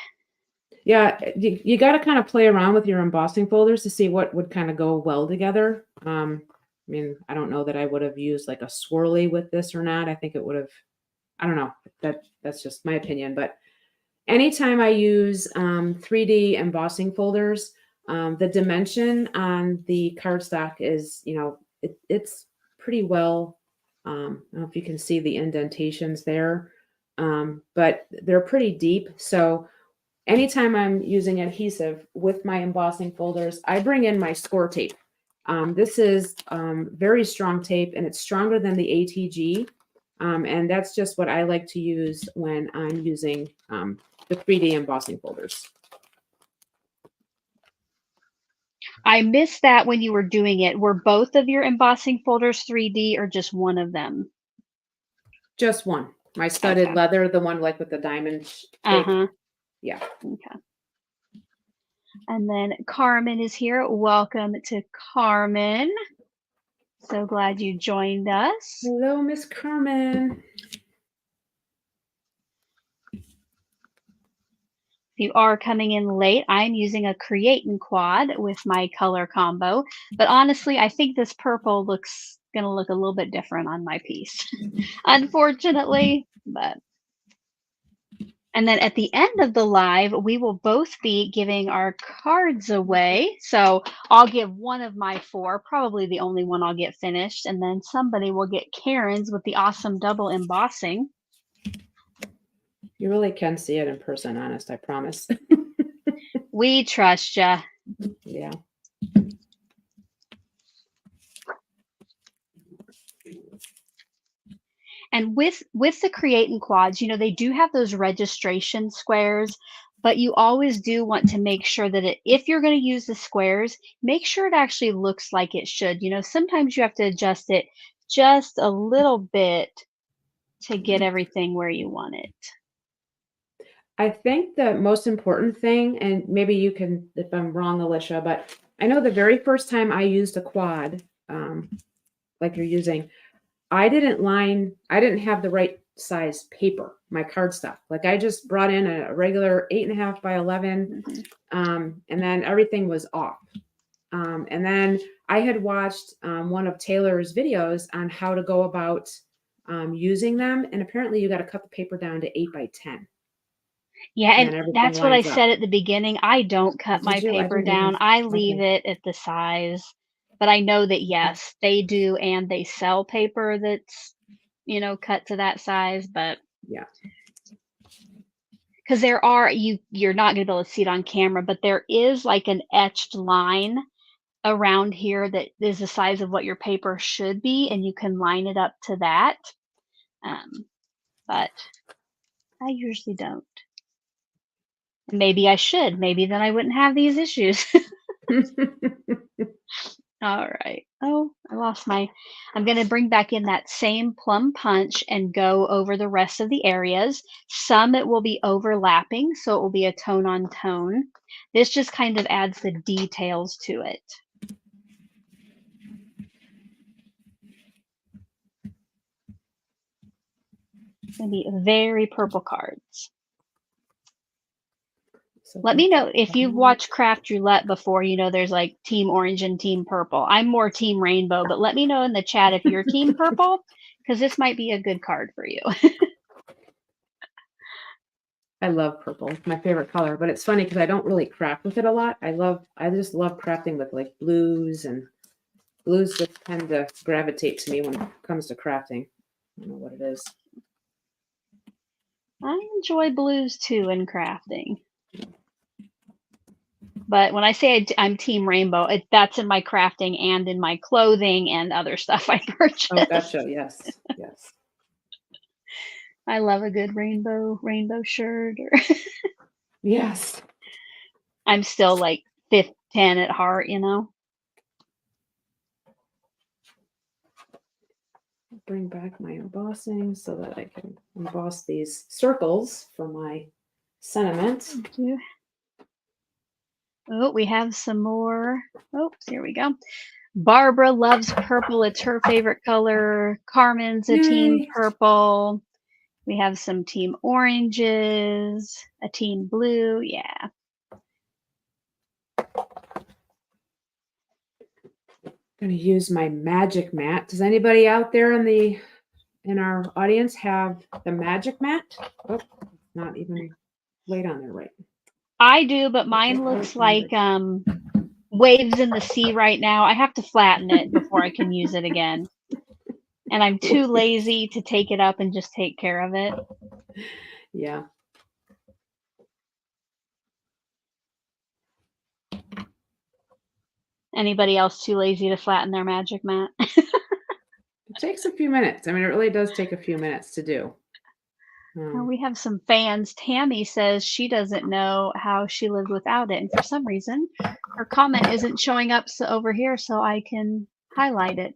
Yeah, you got to kind of play around with your embossing folders to see what would kind of go well together. I don't know that I would have used like a swirly with this or not. I think it would have, I don't know. That's just my opinion. But anytime I use 3D embossing folders, the dimension on the cardstock is, it's pretty well, I don't know if you can see the indentations there, but they're pretty deep. So anytime I'm using adhesive with my embossing folders, I bring in my score tape This is very strong tape, and it's stronger than the ATG. And that's just what I like to use when I'm using the 3D embossing folders. I missed that when you were doing it. Were both of your embossing folders 3D or just one of them? Just one. My studded Okay. leather, the one like with the diamond tape. Yeah. Okay. And then Carmen is here. Welcome to Carmen. So glad you joined us. Hello, Miss Carmen. If you are coming in late, I'm using a Create and Quad with my color combo. But honestly, I think this purple looks going to look a little bit different on my piece, unfortunately. But and then at the end of the live, we will both be giving our cards away. So I'll give one of my 4, probably the only one I'll get finished. And then somebody will get Karen's with the awesome double embossing. You really can see it in person, honest, I promise. We trust ya. Yeah. And with the Create and Quads, you know, they do have those registration squares, but you always do want to make sure that if you're going to use the squares, make sure it actually looks like it should. You know, sometimes you have to adjust it just a little bit to get everything where you want it. I think the most important thing, and maybe you can, if I'm wrong, Alicia, but I know the very first time I used a quad, like you're using, I didn't have the right size paper, my cardstock. Like I just brought in a regular 8.5 by 11, and then everything was off. And then I had watched one of Taylor's videos on how to go about using them, and apparently you got to cut the paper down to 8 by 10. Yeah, and that's what I said at the beginning. I don't cut my paper down. I leave it at the size. But I know that, yes, they do, and they sell paper that's, you know, cut to that size. But yeah, because you're not going to be able to see it on camera, but there is like an etched line around here that is the size of what your paper should be, and you can line it up to that. But I usually don't. Maybe I should. Maybe then I wouldn't have these issues. All right. Oh, I lost I'm going to bring back in that same Plum Punch and go over the rest of the areas. Some it will be overlapping, so it will be a tone on tone. This just kind of adds the details to it. It's going to be very purple cards. So let me know if you've watched Craft Roulette before. You know, there's like Team Orange and Team Purple. I'm more Team Rainbow, but let me know in the chat if you're Team Purple, because this might be a good card for you. I love purple. It's my favorite color, but it's funny because I don't really craft with it a lot. I just love crafting with like blues, and blues just tend to gravitate to me when it comes to crafting. I don't know what it is. I enjoy blues too in crafting. But when I say I'm Team Rainbow, that's in my crafting and in my clothing and other stuff I purchase. Oh, gotcha. Yes. Yes. I love a good rainbow shirt. Yes. I'm still like 10 at heart, you know. Bring back my embossing so that I can emboss these circles for my sentiment. Thank you. Oh, we have some more. Oops, here we go. Barbara loves purple. It's her favorite color. Carmen's a team purple. We have some team oranges, a team blue. Yeah. I'm going to use my magic mat. Does anybody out there in our audience have the magic mat? Oh, not even laid on there right. I do, but mine looks like waves in the sea right now. I have to flatten it before I can use it again. And I'm too lazy to take it up and just take care of it. Yeah. Anybody else too lazy to flatten their magic mat? It takes a few minutes. I mean, it really does take a few minutes to do. We have some fans. Tammy says she doesn't know how she lived without it, and for some reason, her comment isn't showing up over here, so I can highlight it.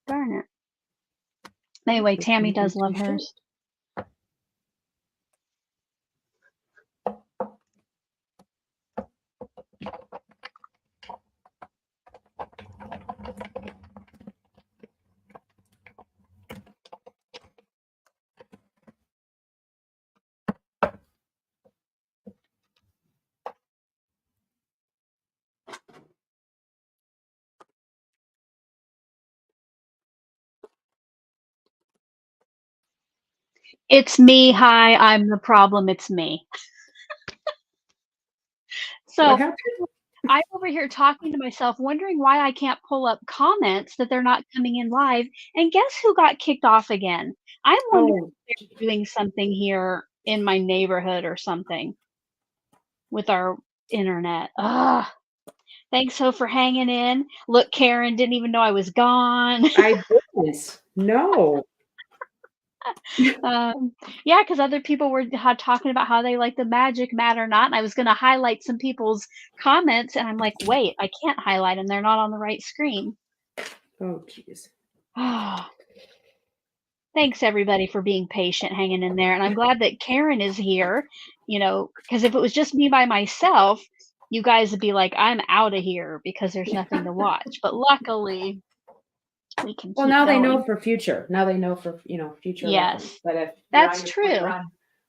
Darn it. Anyway, Tammy does love hers. It's me. Hi, I'm the problem. It's me. So I'm over here talking to myself, wondering why I can't pull up comments that they're not coming in live. And guess who got kicked off again? I'm wondering if they're doing something here in my neighborhood or something with our internet. Ugh. Thanks, Ho, for hanging in. Look, Karen didn't even know I was gone. I didn't. No. Yeah, because other people were talking about how they like the magic mat or not, and I was going to highlight some people's comments, and I'm like, wait, I can't highlight them. They're not on the right screen. Oh, jeez. Thanks, everybody, for being patient, hanging in there. And I'm glad that Karen is here, because if it was just me by myself, you guys would be like, I'm out of here because there's nothing to watch. But luckily, we can. Well, now they know for future. Now they know for future. Yes, but if that's true.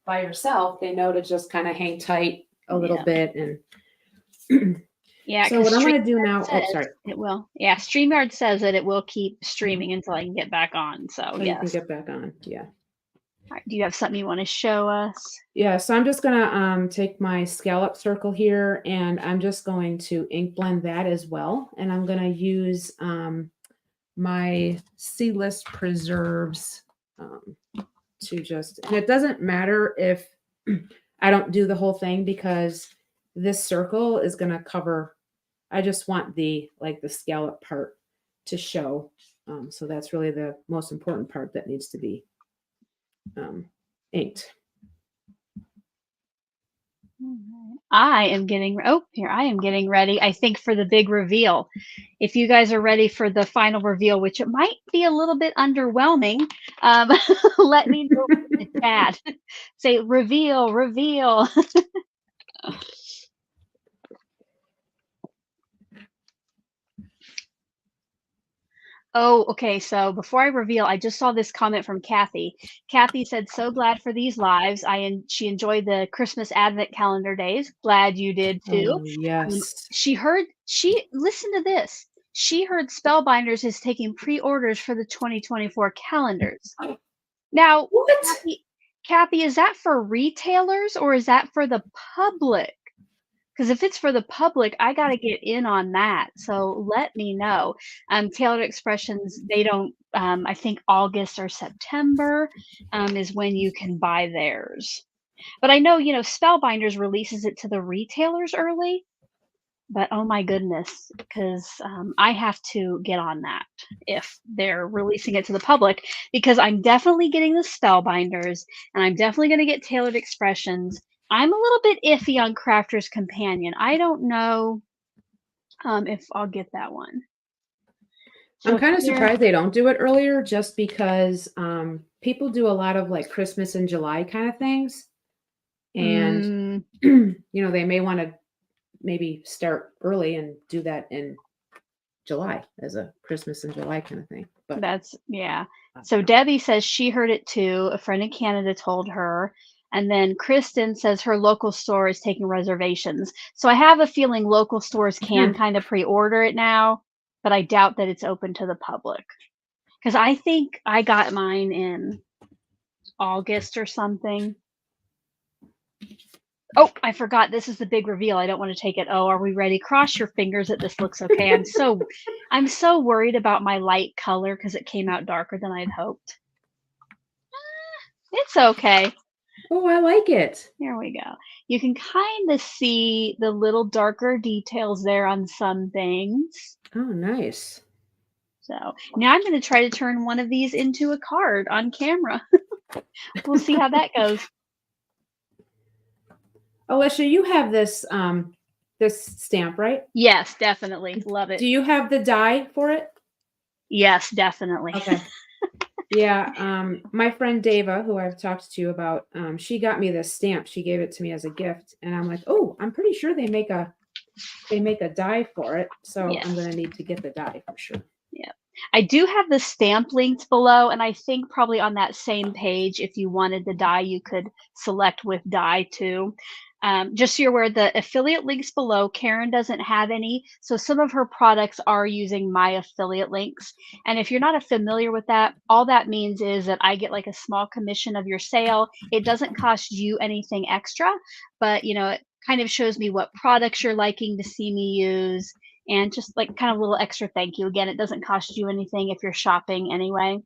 By yourself, they know to just kind of hang tight a little bit and. Yeah. So what I'm going to do now? Oh, sorry. It will. Yeah. StreamYard says that it will keep streaming until I can get back on. So you can get back on. Yeah. All right, do you have something you want to show us? Yeah, so I'm just going to take my Scalloped Circle here, and I'm just going to ink blend that as well. And I'm going to use my Seedless Preserves to just, and it doesn't matter if I don't do the whole thing because this circle is going to cover, I just want the scallop part to show. So that's really the most important part that needs to be inked. I am getting ready, I think, for the big reveal. If you guys are ready for the final reveal, which it might be a little bit underwhelming, let me know in the chat. Say reveal, reveal. Oh, okay. So before I reveal, I just saw this comment from Kathy. Kathy said, "So glad for these lives. She enjoyed the Christmas Advent calendar days. Glad you did too." Oh, yes. Listen to this. She heard Spellbinders is taking pre-orders for the 2024 calendars. Now, what? Kathy, is that for retailers or is that for the public? Because if it's for the public, I got to get in on that. So let me know. Tailored Expressions, they don't, I think August or September is when you can buy theirs. But I know, Spellbinders releases it to the retailers early. But oh my goodness, because I have to get on that if they're releasing it to the public, because I'm definitely getting the Spellbinders and I'm definitely going to get Tailored Expressions. I'm a little bit iffy on Crafter's Companion. I don't know if I'll get that one. So I'm kind of surprised they don't do it earlier just because people do a lot of Christmas in July kind of things. And, they may want to maybe start early and do that in July as a Christmas in July kind of thing. But So Debbie says she heard it too. A friend in Canada told her. And then Kristen says her local store is taking reservations. So I have a feeling local stores can kind of pre-order it now, but I doubt that it's open to the public. Because I think I got mine in August or something. Oh, I forgot. This is the big reveal. I don't want to take it. Oh, are we ready? Cross your fingers that this looks okay. I'm so worried about my light color because it came out darker than I'd hoped. It's okay. Oh, I like it. There we go. You can kind of see the little darker details there on some things. Oh, nice. So now I'm going to try to turn one of these into a card on camera. We'll see how that goes. Alicia, you have this stamp, right? Yes, definitely. Love it. Do you have the die for it? Yes, definitely. Okay. Yeah, my friend Dava, who I've talked to you about, she got me this stamp. She gave it to me as a gift, and I'm like, oh, I'm pretty sure they make a die for it. So Yes. I'm gonna need to get the die for sure. Yeah. I do have the stamp linked below, and I think probably on that same page, if you wanted the die, you could select with die too. Just so you're aware, the affiliate links below, Karen doesn't have any, so some of her products are using my affiliate links. And if you're not familiar with that, all that means is that I get like a small commission of your sale. It doesn't cost you anything extra, but it kind of shows me what products you're liking to see me use, and just like kind of a little extra thank you. Again, it doesn't cost you anything if you're shopping anyway.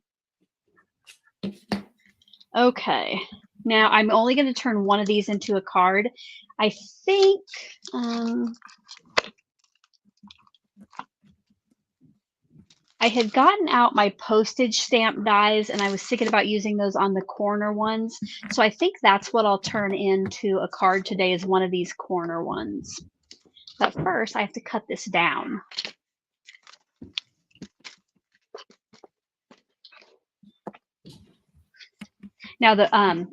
Okay, now I'm only going to turn one of these into a card. I think I had gotten out my postage stamp dies, and I was thinking about using those on the corner ones. So I think that's what I'll turn into a card today, is one of these corner ones. But first, I have to cut this down. Now,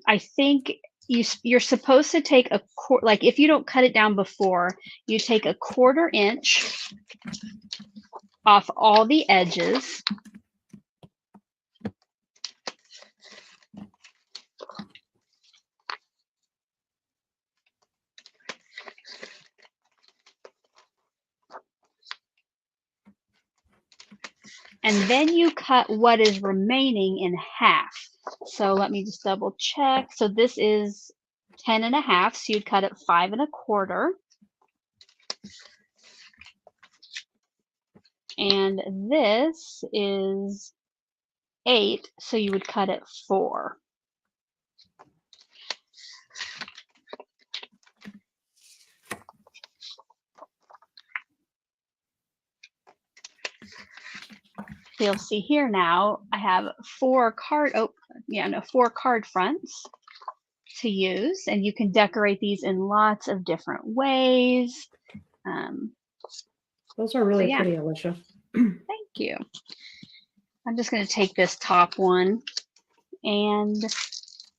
I think you're supposed to take like if you don't cut it down before, you take a 1/4 inch off all the edges. And then you cut what is remaining in half. So let me just double check. So this is 10.5. So you'd cut it 5 1/4. And this is 8. So you would cut it 4. So you'll see here now I have 4 card fronts to use, and you can decorate these in lots of different ways. Those are really pretty, Alicia. Thank you. I'm just going to take this top one and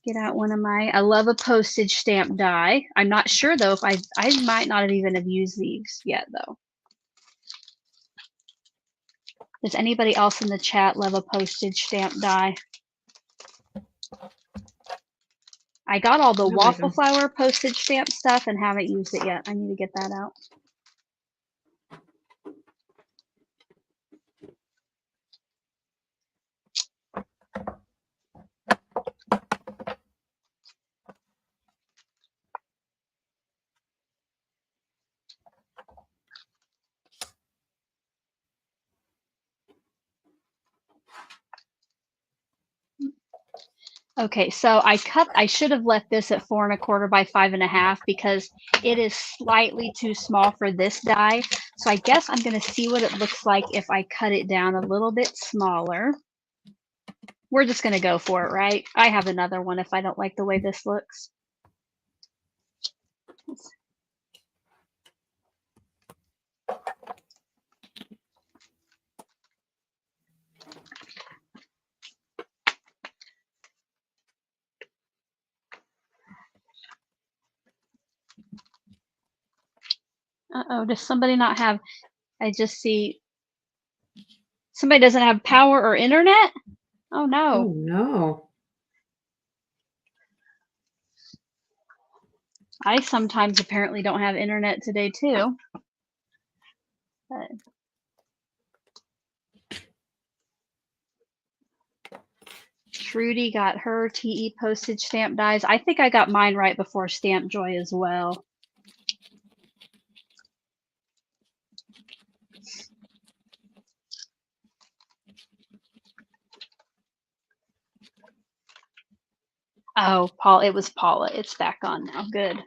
get out one of I love a postage stamp die. I'm not sure though if I might not even have used these yet though. Does anybody else in the chat love a postage stamp die? I got all the Waffleflower postage stamp stuff and haven't used it yet. I need to get that out. Okay, so I should have left this at 4 1/4 by 5 1/2 because it is slightly too small for this die. So I guess I'm going to see what it looks like if I cut it down a little bit smaller. We're just going to go for it, right? I have another one if I don't like the way this looks. Uh-oh, does somebody not have, I just see somebody doesn't have power or internet? Oh no. Oh no. I sometimes apparently don't have internet today too. But Trudy got her TE postage stamp dies. I think I got mine right before Stamp Joy as well. Oh, Paul, it was Paula. It's back on now. Good.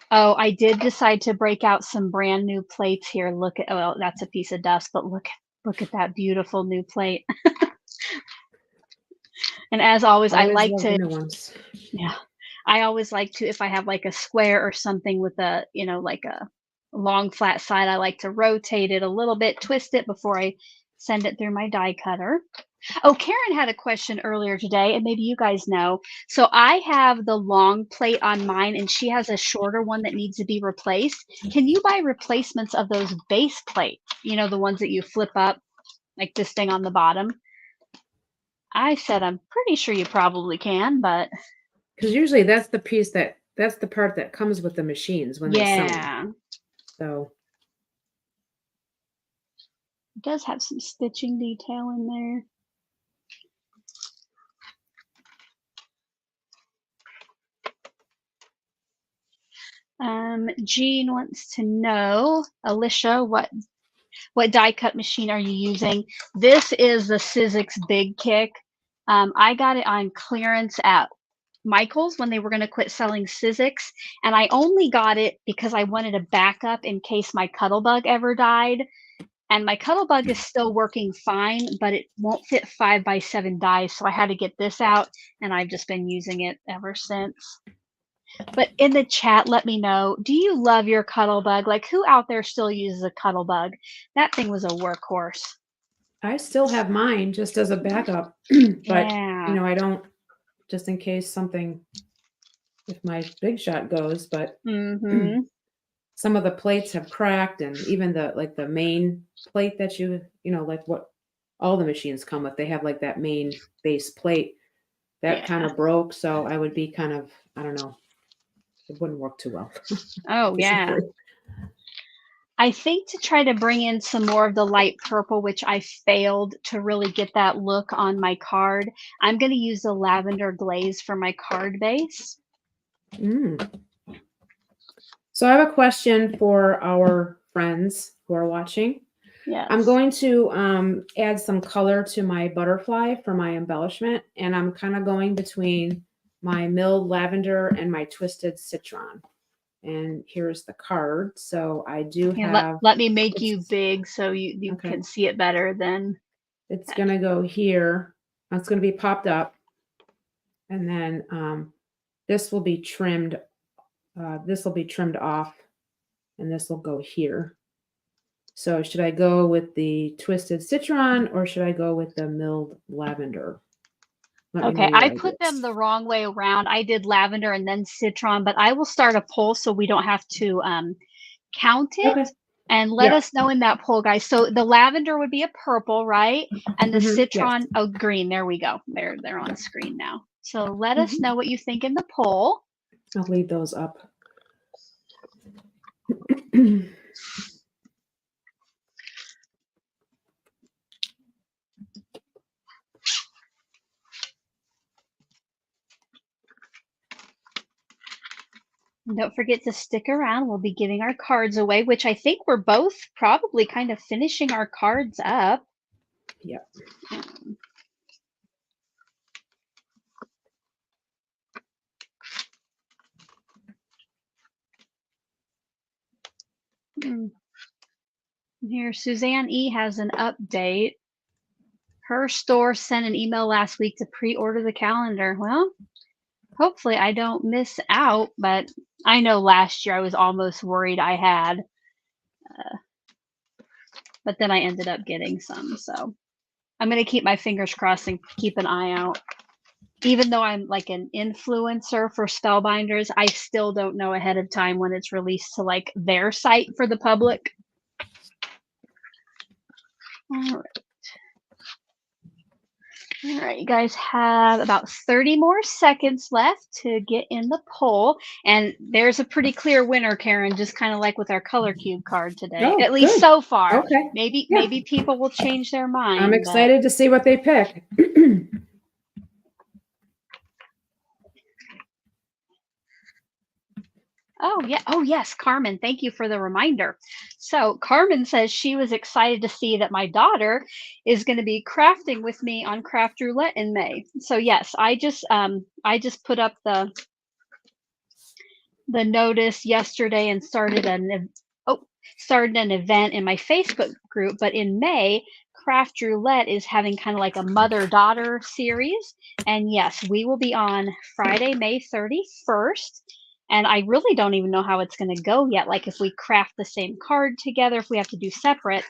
Oh, I did decide to break out some brand new plates here. Look at, well, that's a piece of dust, but look at that beautiful new plate. And as always, I Always like love to, the new ones. yeah, I always like to, if I have like a square or something with a, you know, like a long flat side, I like to rotate it a little bit, twist it before I send it through my die cutter. Oh, Karen had a question earlier today, and maybe you guys know. So I have the long plate on mine, and she has a shorter one that needs to be replaced. Can you buy replacements of those base plates? You know, the ones that you flip up, like this thing on the bottom? I said, I'm pretty sure you probably can, but Because usually that's the piece that's the part that comes with the machines when they sell them. yeah, So it does have some stitching detail in there. Jean wants to know, Alicia, what die cut machine are you using? This is the Sizzix Big Kick. I got it on clearance at Michael's when they were going to quit selling Sizzix, and I only got it because I wanted a backup in case my Cuttlebug ever died. And my Cuttlebug is still working fine, but it won't fit 5x7 dies, so I had to get this out, and I've just been using it ever since. But in the chat, let me know, do you love your Cuttlebug? Like, who out there still uses a Cuttlebug? That thing was a workhorse. I still have mine just as a backup, but Yeah. you know, I don't, just in case something, if my big shot goes, but some of the plates have cracked, and even the main plate that you know, like what all the machines come with, they have like that main base plate that kind of broke. So I would be kind of, I don't know, it wouldn't work too well. Oh, yeah. I think to try to bring in some more of the light purple, which I failed to really get that look on my card, I'm going to use the lavender glaze for my card base. So I have a question for our friends who are watching. Yes. I'm going to add some color to my butterfly for my embellishment, and I'm kind of going between my milled lavender and my twisted citron. And here's the card. So I do have. Let me make you big so you can see it better than. It's going to go here. It's going to be popped up. And then this will be trimmed. This will be trimmed off, and this will go here. So should I go with the twisted citron or should I go with the milled lavender? Okay, I put them the wrong way around. I did lavender and then citron, but I will start a poll so we don't have to count it. Okay. And let us know in that poll, guys. So the lavender would be a purple, right? And the citron, oh, green. There we go. They're on screen now. So let us know what you think in the poll. I'll leave those up. And don't forget to stick around. We'll be giving our cards away, which I think we're both probably kind of finishing our cards up. Yep. Here, Suzanne E. has an update. Her store sent an email last week to pre-order the calendar. Well, hopefully I don't miss out, but I know last year I was almost worried I had. But then I ended up getting some, so I'm going to keep my fingers crossed and keep an eye out. Even though I'm like an influencer for Spellbinders, I still don't know ahead of time when it's released to like their site for the public. All right. All right, you guys have about 30 more seconds left to get in the poll. And there's a pretty clear winner, Karen, just kind of like with our color cube card today, at least so far. Okay. Maybe people will change their mind. I'm excited to see what they pick. Oh, yeah. Oh, yes, Carmen. Thank you for the reminder. So, Carmen says she was excited to see that my daughter is going to be crafting with me on Craft Roulette in May. So, yes, I just put up the notice yesterday and started an event in my Facebook group. But in May, Craft Roulette is having kind of like a mother-daughter series. And yes, we will be on Friday, May 31st. And I really don't even know how it's going to go yet. Like if we craft the same card together, if we have to do separate.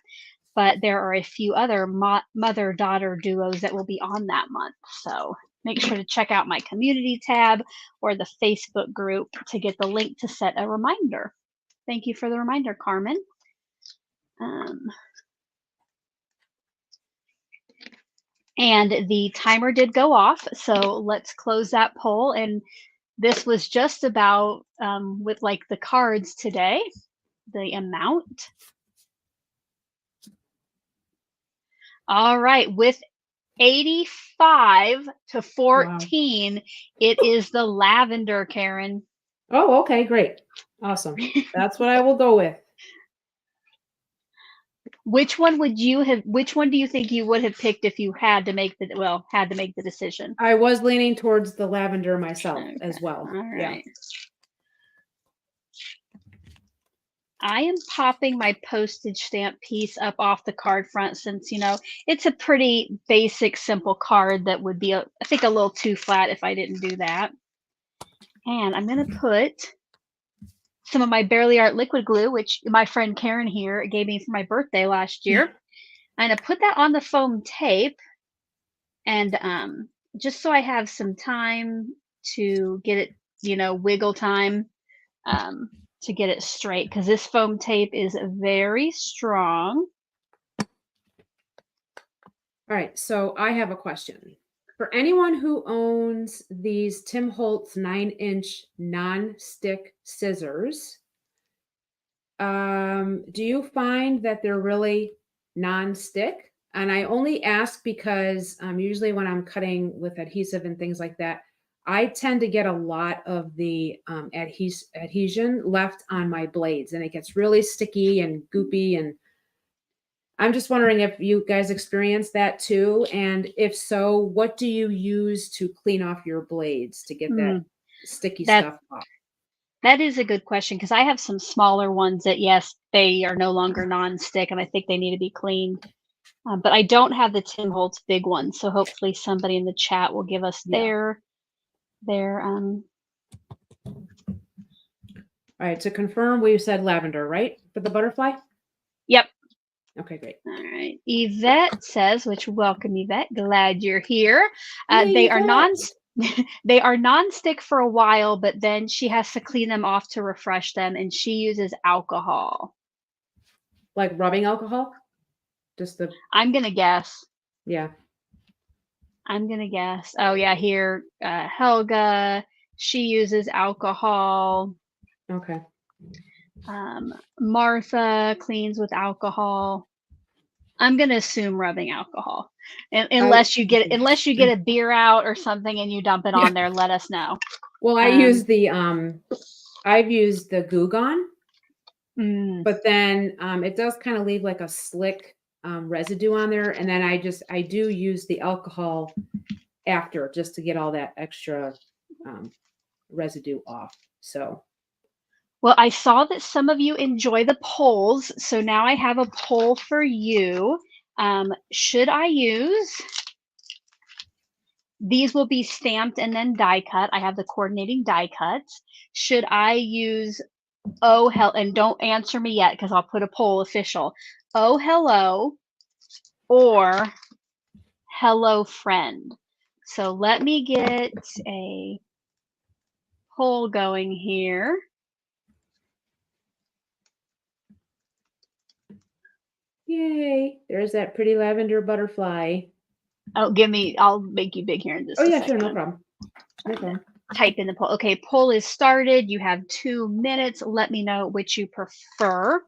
But there are a few other mother-daughter duos that will be on that month. So make sure to check out my community tab or the Facebook group to get the link to set a reminder. Thank you for the reminder, Carmen. And the timer did go off, so let's close that poll. And this was just about, with like the cards today, the amount. All right, with 85 to 14, wow. It is the lavender, Karen. Oh, okay, great. Awesome. That's what I will go with. Which one do you think you would have picked if you had to make the decision? I was leaning towards the lavender myself as well. All right. Yeah. I am popping my postage stamp piece up off the card front since, it's a pretty basic, simple card that would be, I think, a little too flat if I didn't do that. And I'm going to put some of my Barely Art liquid glue, which my friend Karen here gave me for my birthday last year. I'm going to put that on the foam tape. And just so I have some time to get it, wiggle time. To get it straight, because this foam tape is very strong. All right, so I have a question. For anyone who owns these Tim Holtz 9-inch non-stick scissors, do you find that they're really non-stick? And I only ask because usually when I'm cutting with adhesive and things like that, I tend to get a lot of the adhesion left on my blades, and it gets really sticky and goopy. And I'm just wondering if you guys experience that too. And if so, what do you use to clean off your blades to get that sticky stuff off? That is a good question, because I have some smaller ones that, yes, they are no longer non-stick, and I think they need to be cleaned. But I don't have the Tim Holtz big ones, so hopefully somebody in the chat will give us their All right, to confirm, we said lavender, right, for the butterfly? Yep. Okay, great. All right. Yvette says, which welcome, Yvette. Glad you're here. Yay, they are non-stick for a while, but then she has to clean them off to refresh them, and she uses alcohol. Like rubbing alcohol? I'm gonna guess. Yeah. I'm gonna guess. Oh yeah, here, Helga, she uses alcohol. Okay. Martha cleans with alcohol. I'm gonna assume rubbing alcohol, unless you get a beer out or something and you dump it on there. Let us know. Well, I use I've used the Goo Gone, but then it does kind of leave like a slick residue on there, and then I do use the alcohol after, just to get all that extra residue off. So, well, I saw that some of you enjoy the polls, so now I have a poll for you. Should I use, these will be stamped and then die cut. I have the coordinating die cuts. Should I use Oh Hell, and don't answer me yet because I'll put a poll official. Oh Hello or Hello Friend. So let me get a poll going here. Yay, there's that pretty lavender butterfly. Oh, I'll make you big here in just a second. Sure, no problem. No problem. Type in the poll. Okay, poll is started. You have 2 minutes. Let me know which you prefer.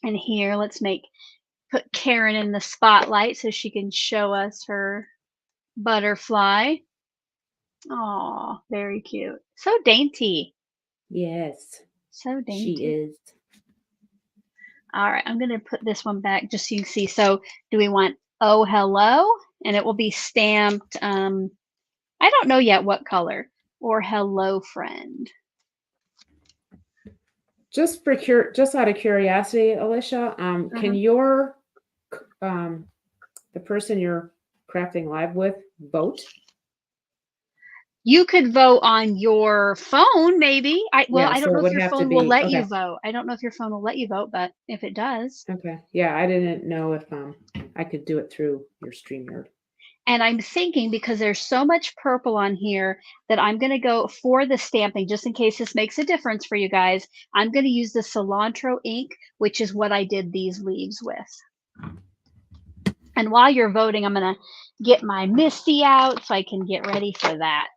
And here, let's put Karen in the spotlight so she can show us her butterfly. Oh, very cute. So dainty. Yes, So she dainty. is. All right, I'm going to put this one back just so you can see. So do we want Oh Hello? And it will be stamped, I don't know yet what color, or Hello Friend. Just out of curiosity, Alicia, can the person you're crafting live with vote? You could vote on your phone, maybe. I Yeah, don't so know it if would your have to phone will be let you okay. vote. I don't know if your phone will let you vote, but if it does. Okay. Yeah, I didn't know if I could do it through your StreamYard. And I'm thinking, because there's so much purple on here, that I'm going to go for the stamping, just in case this makes a difference for you guys. I'm going to use the cilantro ink, which is what I did these leaves with. And while you're voting, I'm going to get my Misty out so I can get ready for that.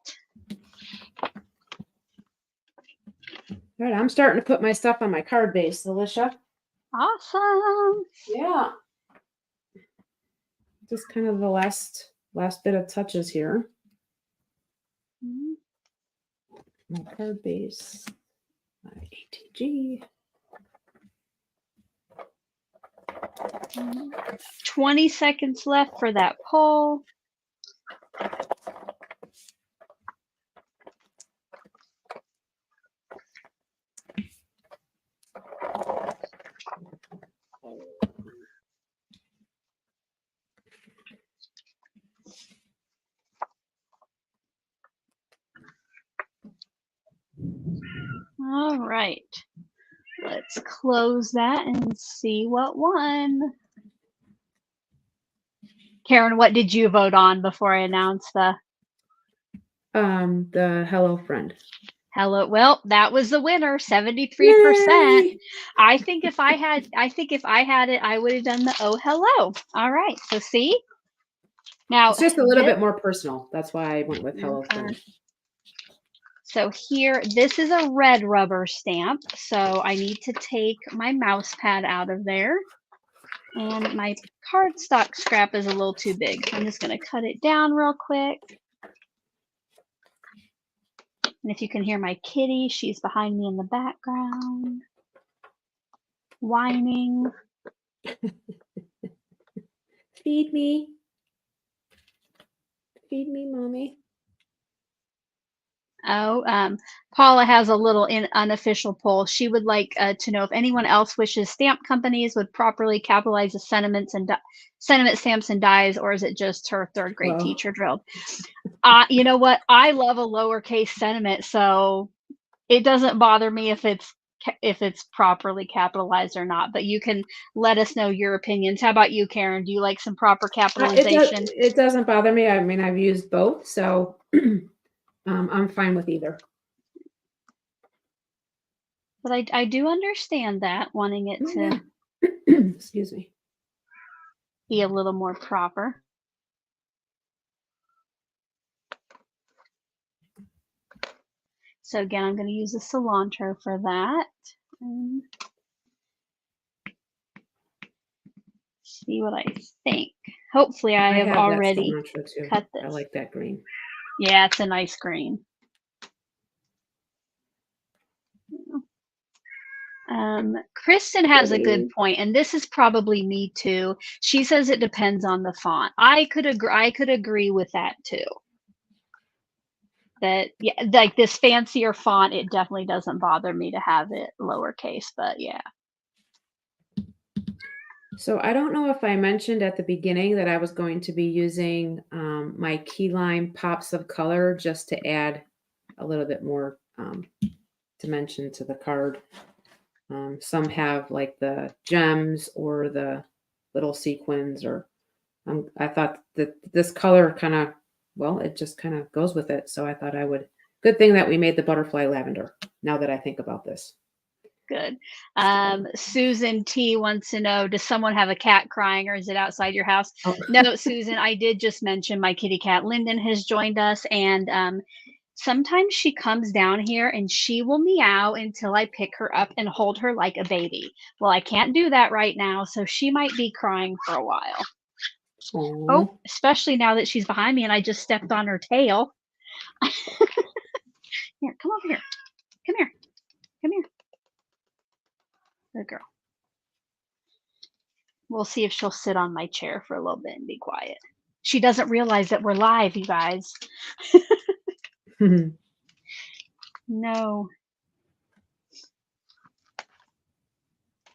All right, I'm starting to put my stuff on my card base, Alicia. Awesome. Yeah. Just kind of the last bit of touches here. My card base, my ATG. 20 seconds left for that poll. All right. Let's close that and see what won. Karen, what did you vote on before I announce the Hello Friend. Hello? Well, that was the winner, 73%. Yay! I think if I had it, I would have done the Oh Hello. All right. So see? Now It's just a little bit more personal. That's why I went with Hello Friend. So here, this is a red rubber stamp. So I need to take my mouse pad out of there. And my cardstock scrap is a little too big. So I'm just going to cut it down real quick. And if you can hear my kitty, she's behind me in the background, whining. Feed me. Feed me, mommy. Oh, Paula has a little unofficial poll. She would like to know if anyone else wishes stamp companies would properly capitalize the sentiment stamps and dies, or is it just her third grade teacher drilled? You know what? I love a lowercase sentiment, so it doesn't bother me if it's properly capitalized or not. But you can let us know your opinions. How about you, Karen? Do you like some proper capitalization? It doesn't bother me. I mean, I've used both, so I'm fine with either. But I do understand that, wanting it to excuse me, be a little more proper. So again, I'm going to use the cilantro for that. And see what I think. Hopefully I have already cut this. I like that green. Yeah, it's a nice green. Kristen has a good point, and this is probably me too. She says it depends on the font. I could agree with that too. That, yeah, like this fancier font, it definitely doesn't bother me to have it lowercase, but yeah. So I don't know if I mentioned at the beginning that I was going to be using my key lime pops of color just to add a little bit more dimension to the card. Some have like the gems or the little sequins, or I thought that this color kind of, well, it just kind of goes with it. So I thought I would, good thing that we made the butterfly lavender, now that I think about this. Good. Susan T wants to know, does someone have a cat crying, or is it outside your house? Oh. No, Susan, I did just mention my kitty cat Lyndon has joined us, and sometimes she comes down here and she will meow until I pick her up and hold her like a baby. Well, I can't do that right now, so she might be crying for a while. Aww. Oh, especially now that she's behind me and I just stepped on her tail. Here, come over here. Come here. Come here. Good girl. We'll see if she'll sit on my chair for a little bit and be quiet. She doesn't realize that we're live, you guys. No.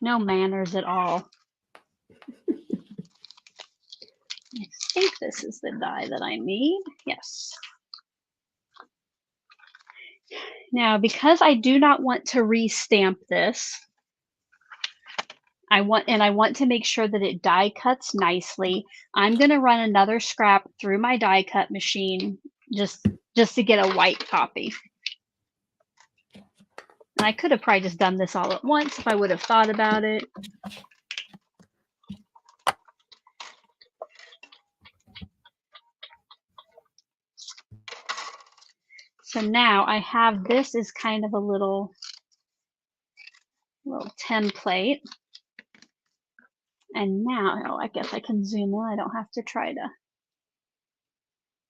No manners at all. I think this is the die that I need. Yes. Now, because I do not want to re-stamp this, I want to make sure that it die cuts nicely. I'm going to run another scrap through my die cut machine just to get a white copy. And I could have probably just done this all at once if I would have thought about it. So now I have this as kind of a little template. And now, oh, I guess I can zoom in. I don't have to try to.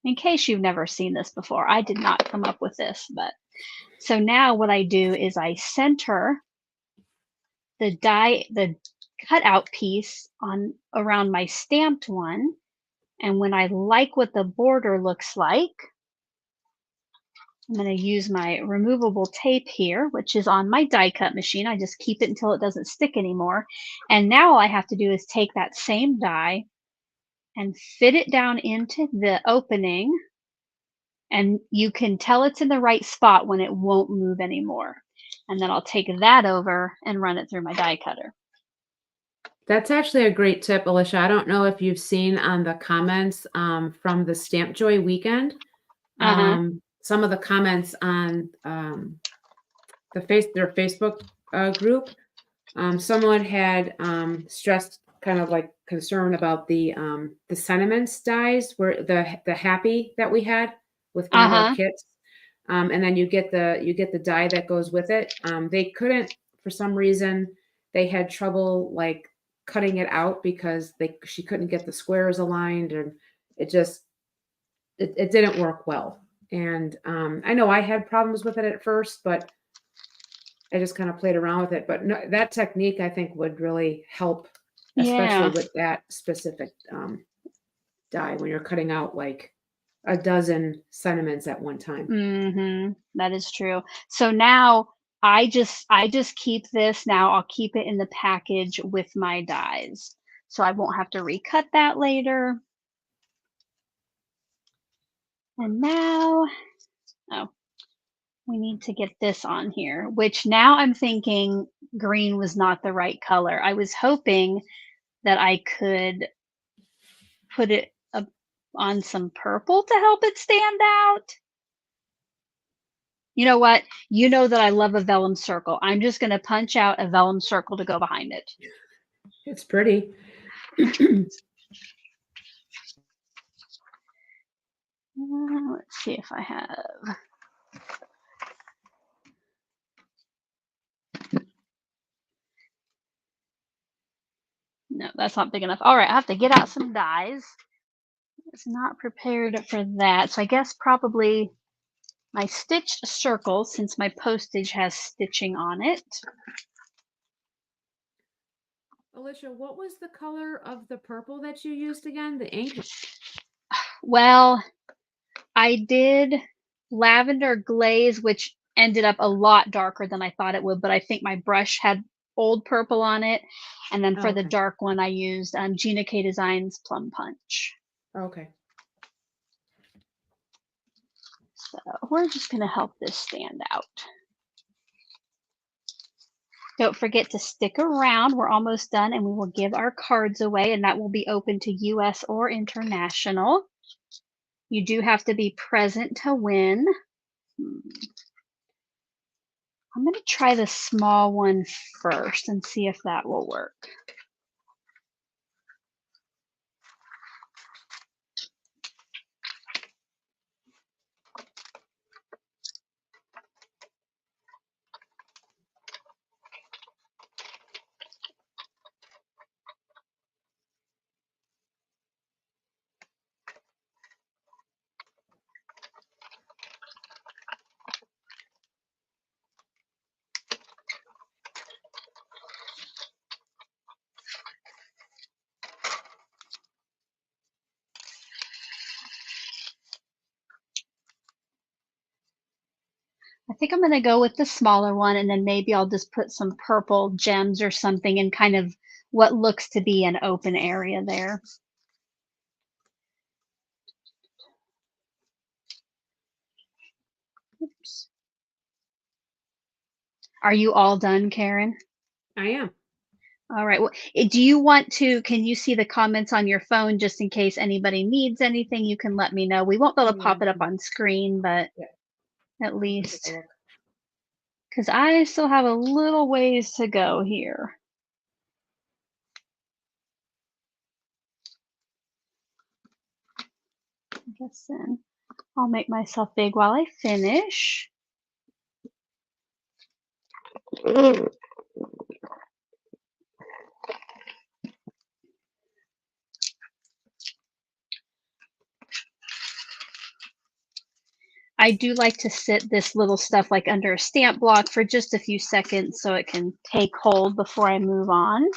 In case you've never seen this before, I did not come up with this, but so now what I do is I center the cutout piece on around my stamped one. And when I like what the border looks like, I'm going to use my removable tape here, which is on my die cut machine. I just keep it until it doesn't stick anymore. And now all I have to do is take that same die and fit it down into the opening. And you can tell it's in the right spot when it won't move anymore. And then I'll take that over and run it through my die cutter. That's actually a great tip, Alicia. I don't know if you've seen on the comments from the Stamp Joy weekend. Some of the comments on their Facebook group, someone had stressed kind of like concern about the sentiments dies, where the happy that we had with one of our kits, and then you get the die that goes with it. They couldn't, for some reason, they had trouble like cutting it out because she couldn't get the squares aligned, and it didn't work well. And I know I had problems with it at first, but I just kind of played around with it. But no, that technique I think would really help, especially with that specific die when you're cutting out like a dozen sentiments at one time. That is true. So now I just keep this. Now I'll keep it in the package with my dies, so I won't have to recut that later. And now, we need to get this on here, which now I'm thinking green was not the right color. I was hoping that I could put it on some purple to help it stand out. You know what? You know that I love a vellum circle. I'm just going to punch out a vellum circle to go behind it. It's pretty. Let's see if I have. No, that's not big enough. All right, I have to get out some dies. It's not prepared for that. So I guess probably my stitched circle, since my postage has stitching on it. Alicia, what was the color of the purple that you used again? The ink? Well, I did lavender glaze, which ended up a lot darker than I thought it would, but I think my brush had old purple on it. And then for the dark one, I used Gina K Designs Plum Punch. Okay. So we're just going to help this stand out. Don't forget to stick around. We're almost done, and we will give our cards away, and that will be open to US or international. You do have to be present to win. I'm going to try the small one first and see if that will work. I think I'm going to go with the smaller one, and then maybe I'll just put some purple gems or something in kind of what looks to be an open area there. Oops. Are you all done, Karen? I am. All right. Well, do you want to, can you see the comments on your phone just in case anybody needs anything? You can let me know. We won't be able to Yeah. pop it up on screen, but Yeah. at least, because I still have a little ways to go here. I guess then I'll make myself big while I finish. I do like to sit this little stuff like under a stamp block for just a few seconds so it can take hold before I move on.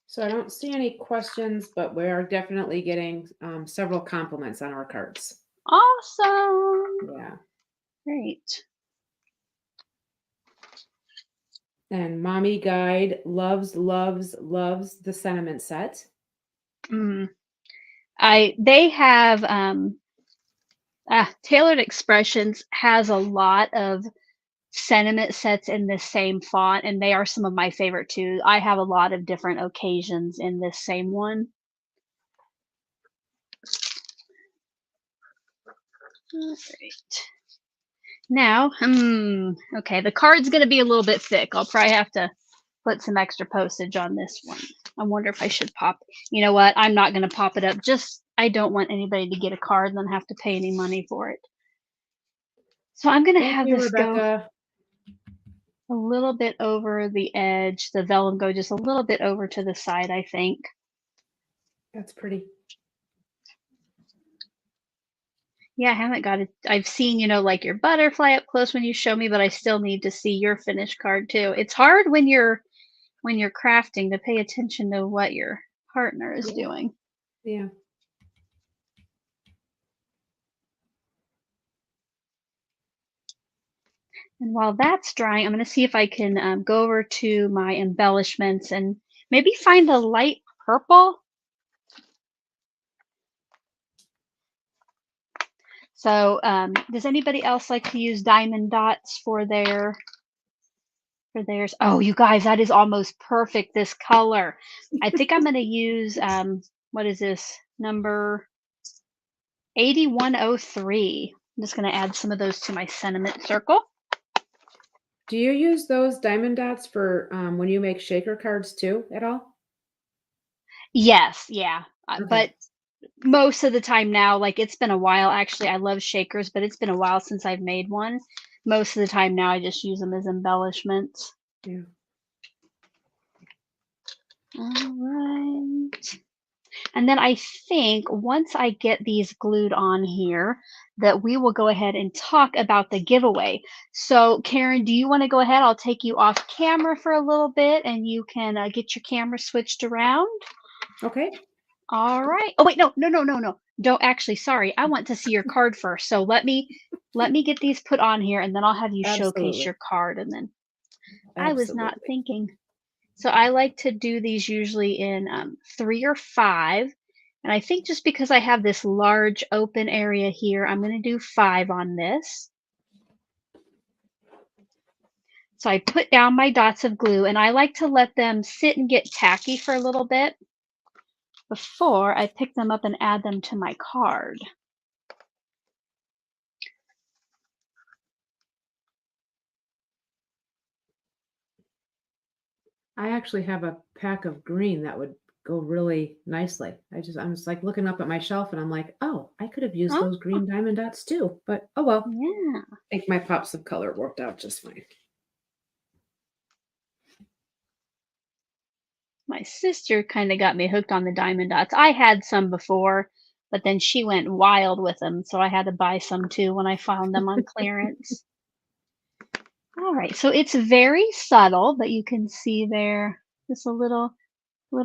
So I don't see any questions, but we are definitely getting several compliments on our cards. Awesome. Yeah. Great. And Mommy Guide loves, loves, loves the sentiment set. They have Tailored Expressions has a lot of sentiment sets in the same font, and they are some of my favorite too. I have a lot of different occasions in this same one. All right. Now, okay, the card's going to be a little bit thick. I'll probably have to put some extra postage on this one. I wonder if I should pop. You know what? I'm not going to pop it up. I don't want anybody to get a card and then have to pay any money for it. So I'm going to Thank have you, this go Rebecca. a little bit over the edge, the vellum go just a little bit over to the side, I think. That's pretty. Yeah, I haven't got it. I've seen, like your butterfly up close when you show me, but I still need to see your finished card too. It's hard when you're crafting to pay attention to what your partner is doing. Yeah. And while that's drying, I'm going to see if I can go over to my embellishments and maybe find a light purple. So does anybody else like to use diamond dots for theirs? Oh, you guys, that is almost perfect, this color. I think I'm going to use, what is this, number 8103. I'm just going to add some of those to my sentiment circle. Do you use those diamond dots for when you make shaker cards too at all? Yes, yeah. Okay. But most of the time now, like it's been a while, actually, I love shakers, but it's been a while since I've made one. Most of the time now, I just use them as embellishments. Yeah. All right. And then I think once I get these glued on here, that we will go ahead and talk about the giveaway. So Karen, do you want to go ahead? I'll take you off camera for a little bit and you can get your camera switched around. Okay. All right. Oh wait, no. Don't actually, sorry. I want to see your card first. So let me get these put on here and then I'll have you showcase your card and then I was not thinking. So I like to do these usually in 3 or 5. And I think just because I have this large open area here, I'm going to do 5 on this. So I put down my dots of glue and I like to let them sit and get tacky for a little bit before I pick them up and add them to my card. I actually have a pack of green that would go really nicely. I'm just like looking up at my shelf and I'm like, oh, I could have used those green diamond dots too. But oh well. Yeah. I think my pops of color worked out just fine. My sister kind of got me hooked on the diamond dots. I had some before, but then she went wild with them, so I had to buy some too when I found them on clearance. All right, so it's very subtle, but you can see there just a little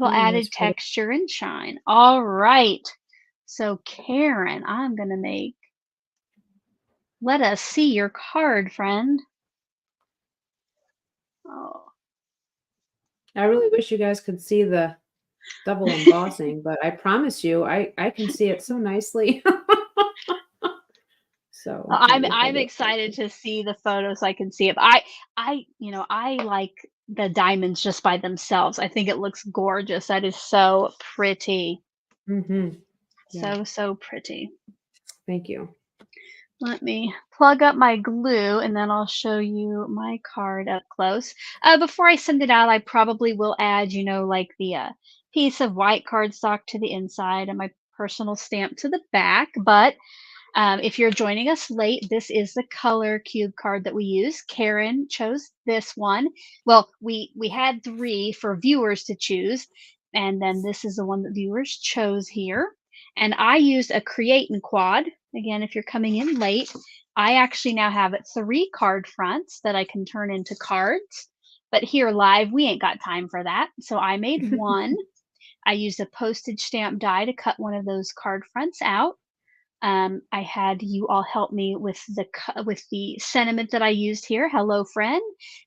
added texture and shine. All right, so Karen, I'm gonna make Let us see your card, friend. Oh. I really wish you guys could see the double embossing, but I promise you, I can see it so nicely. So let me I'm hold it. excited to see the photos. I can see it. I like the diamonds just by themselves. I think it looks gorgeous. That is so pretty. Mm-hmm. Yeah. So pretty. Thank you. Let me plug up my glue and then I'll show you my card up close. Before I send it out, I probably will add, like the piece of white cardstock to the inside and my personal stamp to the back. But if you're joining us late, this is the color cube card that we use. Karen chose this one. Well, we had 3 for viewers to choose, and then this is the one that viewers chose here. And I used a create and quad. Again, if you're coming in late, I actually now have 3 card fronts that I can turn into cards. But here live, we ain't got time for that. So I made one. I used a postage stamp die to cut one of those card fronts out. I had you all help me with the sentiment that I used here, "Hello, friend,"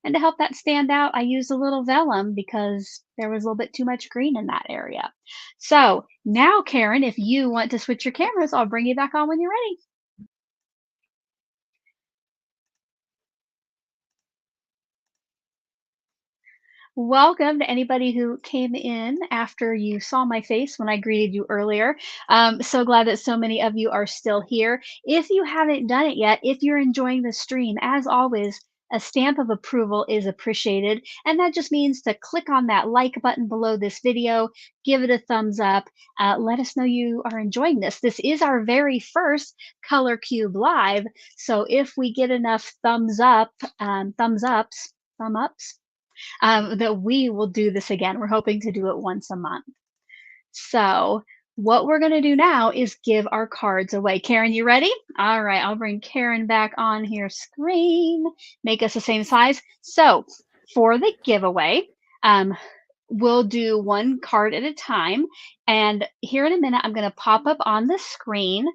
and to help that stand out, I used a little vellum because there was a little bit too much green in that area. So now, Karen, if you want to switch your cameras, I'll bring you back on when you're ready. Welcome to anybody who came in after you saw my face when I greeted you earlier. So glad that so many of you are still here. If you haven't done it yet, if you're enjoying the stream, as always, a stamp of approval is appreciated. And that just means to click on that like button below this video, give it a thumbs up, let us know you are enjoying this. This is our very first Color Cube Live. So if we get enough thumb ups, that we will do this again. We're hoping to do it once a month. So, what we're going to do now is give our cards away. Karen, you ready? All right, I'll bring Karen back on here screen, make us the same size. So, for the giveaway, we'll do one card at a time. And here in a minute, I'm going to pop up on the screen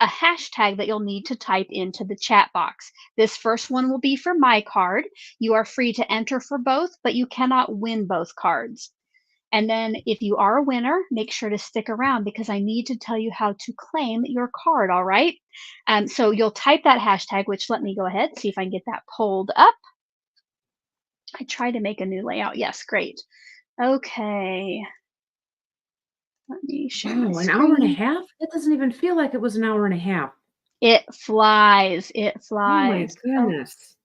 a hashtag that you'll need to type into the chat box. This first one will be for my card. You are free to enter for both, but you cannot win both cards. And then if you are a winner, make sure to stick around because I need to tell you how to claim your card, all right? So you'll type that hashtag, which let me go ahead, see if I can get that pulled up. I tried to make a new layout. Yes, great. Okay. Let me share my Wow, an hour and a screen. half? It doesn't even feel like it was an hour and a half. It flies. It Oh my flies. Oh, goodness.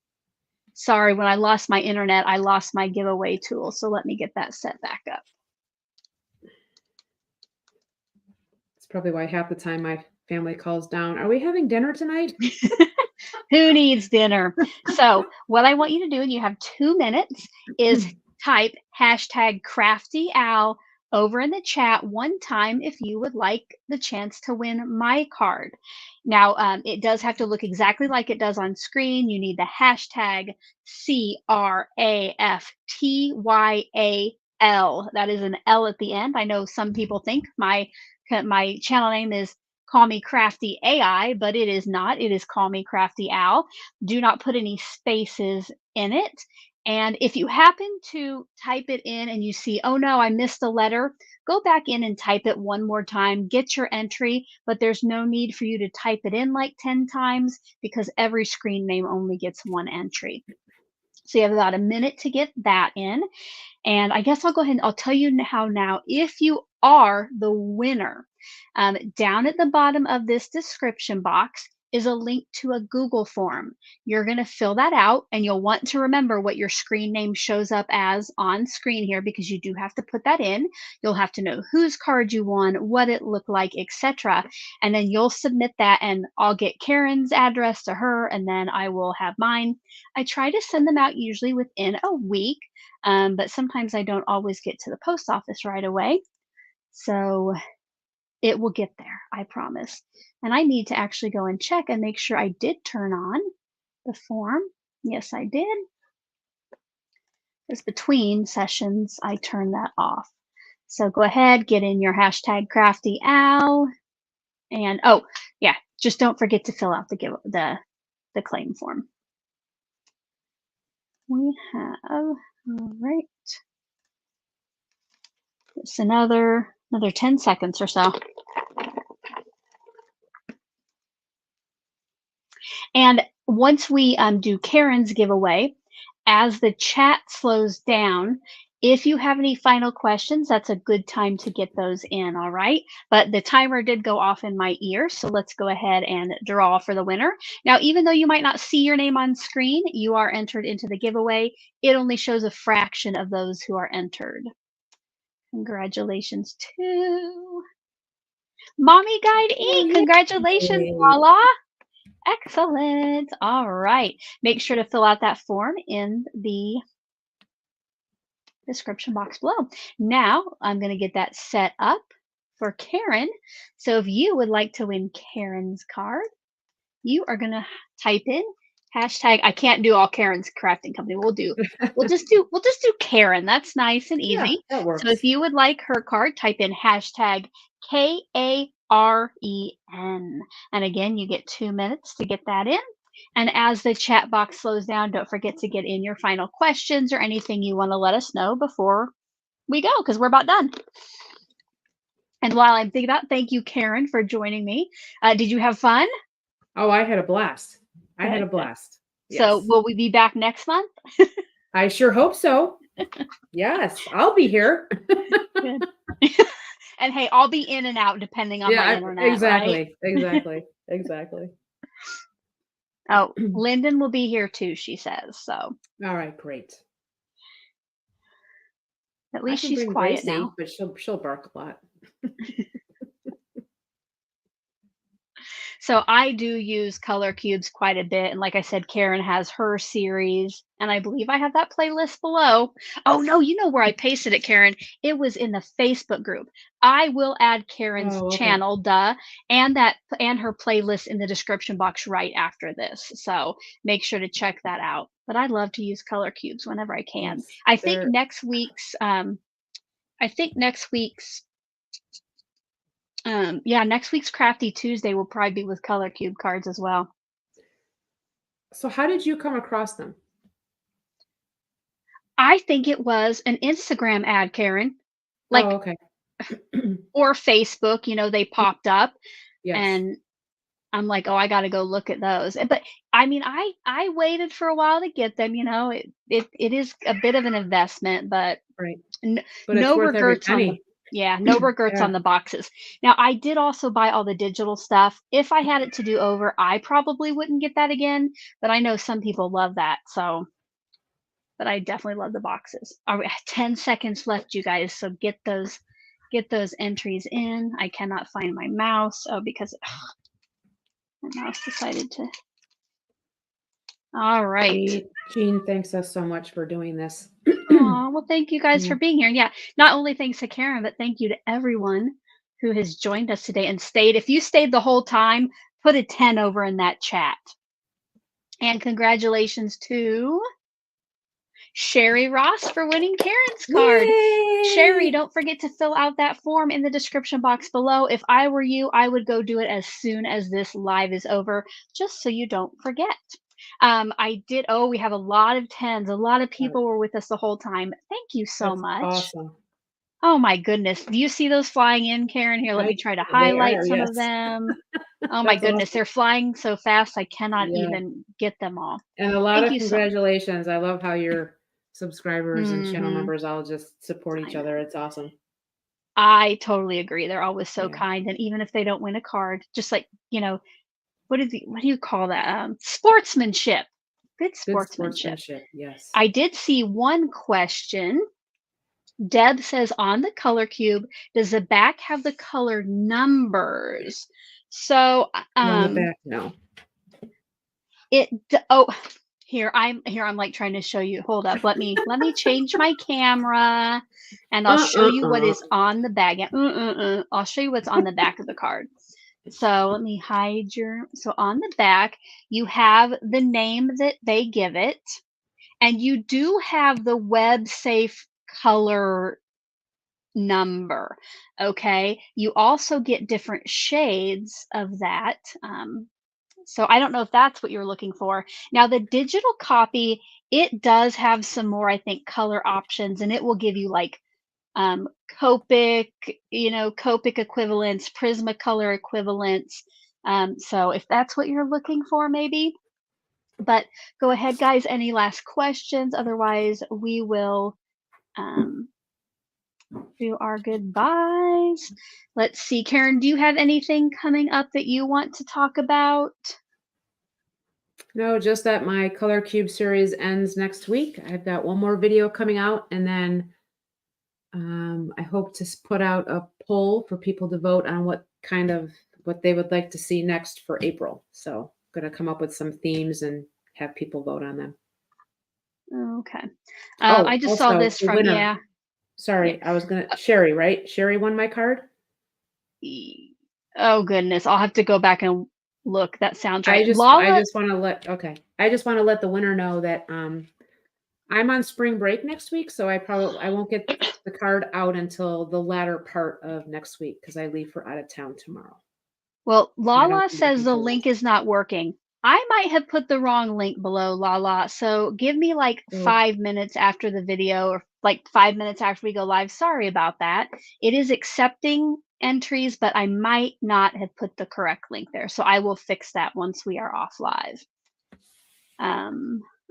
sorry, when I lost my internet, I lost my giveaway tool. So let me get that set back up. That's probably why half the time my family calls down. Are we having dinner tonight? Who needs dinner? So what I want you to do, and you have 2 minutes, is type hashtag #CraftyOwl over in the chat one time if you would like the chance to win my card. Now, it does have to look exactly like it does on screen. You need the hashtag CRAFTYAL. That is an L at the end. I know some people think my channel name is Call Me Crafty AI, but it is not. It is Call Me Crafty Owl. Do not put any spaces in it. And if you happen to type it in and you see, oh no, I missed a letter, go back in and type it one more time, get your entry, but there's no need for you to type it in like 10 times because every screen name only gets 1 entry. So you have about a minute to get that in. And I guess I'll go ahead and I'll tell you how now, if you are the winner, down at the bottom of this description box is a link to a Google form. You're going to fill that out and you'll want to remember what your screen name shows up as on screen here because you do have to put that in. You'll have to know whose card you won, what it looked like, etc. And then you'll submit that and I'll get Karen's address to her and then I will have mine. I try to send them out usually within a week, but sometimes I don't always get to the post office right away. So it will get there, I promise. And I need to actually go and check and make sure I did turn on the form. Yes, I did. Because between sessions, I turned that off. So go ahead, get in your hashtag #CraftyOwl. And oh, yeah, just don't forget to fill out the the claim form. We have, all right, just another 10 seconds or so. And once we do Karen's giveaway, as the chat slows down, if you have any final questions, that's a good time to get those in, all right? But the timer did go off in my ear, so let's go ahead and draw for the winner. Now, even though you might not see your name on screen, you are entered into the giveaway. It only shows a fraction of those who are entered. Congratulations to Mommy Guide E. Congratulations, Lala. Excellent. All right. Make sure to fill out that form in the description box below. Now I'm going to get that set up for Karen. So if you would like to win Karen's card, you are going to type in hashtag. I can't do all Karen's crafting company. We'll just do Karen. That's nice and easy. Yeah, that works. So if you would like her card, type in hashtag KAREN. And again, you get 2 minutes to get that in. And as the chat box slows down, don't forget to get in your final questions or anything you want to let us know before we go, because we're about done. And while I'm thinking about, thank you, Karen, for joining me. Did you have fun? Oh, I had a blast. I had a blast. So Yes. will we be back next month? I sure hope so. Yes, I'll be here. Good. And hey, I'll be in and out depending on my internet. Exactly. Right? Exactly. Oh, Lyndon will be here too, she says. So. All right, great. At least she's quiet Gracie, now. but she'll bark a lot. So I do use color cubes quite a bit. And like I said, Karen has her series, and I believe I have that playlist below. Oh no, you know where I pasted it, Karen? It was in the Facebook group. I will add Karen's channel, and her playlist in the description box right after this. So make sure to check that out. But I love to use color cubes whenever I can. Yes, I think next week's next week's Crafty Tuesday will probably be with color cube cards as well. So how did you come across them? I think it was an Instagram ad, Karen. Like, oh, okay. Or Facebook, they popped up. Yes. And I'm like, oh, I got to go look at those. But I mean, I waited for a while to get them, it is a bit of an investment, but right. But no regrets on the no regrets on the boxes. Now, I did also buy all the digital stuff. If I had it to do over, I probably wouldn't get that again, but I know some people love that. So, but I definitely love the boxes. All right, 10 seconds left, you guys. So get those entries in. I cannot find my mouse. Oh, because my mouse decided to. All right. Jean thanks us so much for doing this. Oh, well, thank you guys for being here. Yeah, not only thanks to Karen, but thank you to everyone who has joined us today and stayed. If you stayed the whole time, put a 10 over in that chat. And congratulations to Sherry Ross for winning Karen's card. Yay! Sherry, don't forget to fill out that form in the description box below. If I were you, I would go do it as soon as this live is over, just so you don't forget. I did. Oh, we have a lot of 10s. A lot of people were with us the whole time. Thank you so much. Awesome. Oh my goodness. Do you see those flying in, Karen? Here, let me try to highlight some of them. Oh my goodness. Awesome. They're flying so fast. I cannot even get them all. And a lot of congratulations. I love how your subscribers and channel members all just support each other. It's awesome. I totally agree. They're always so kind. And even if they don't win a card, just like, what do you call that? Sportsmanship. Good sportsmanship. Yes. I did see one question. Deb says, on the color cube, does the back have the color numbers? So on the back, no. Here I'm like trying to show you. Hold up. Let me change my camera and I'll show you what is on the back. I'll show you what's on the back of the card. So let me hide so on the back, you have the name that they give it, and you do have the web safe color number. Okay. You also get different shades of that. So I don't know if that's what you're looking for. Now the digital copy, it does have some more, I think, color options, and it will give you like Copic, Copic equivalents, Prismacolor equivalents. So if that's what you're looking for, maybe. But go ahead, guys. Any last questions? Otherwise, we will do our goodbyes. Let's see, Karen, do you have anything coming up that you want to talk about? No, just that my Color Cube series ends next week. I've got one more video coming out, and then I hope to put out a poll for people to vote on what they would like to see next for April. So I'm going to come up with some themes and have people vote on them. Okay. I just saw this from, winner. yeah. Sorry, I was going to, Sherry, right? Sherry won my card? Oh, goodness. I'll have to go back and look. That sounds right. I just want to let the winner know that I'm on spring break next week, so I won't get the card out until the latter part of next week because I leave for out of town tomorrow. Well, Lala says the link is not working. I might have put the wrong link below, Lala. So give me like 5 minutes after the video, or like 5 minutes after we go live. Sorry about that. It is accepting entries, but I might not have put the correct link there. So I will fix that once we are off live.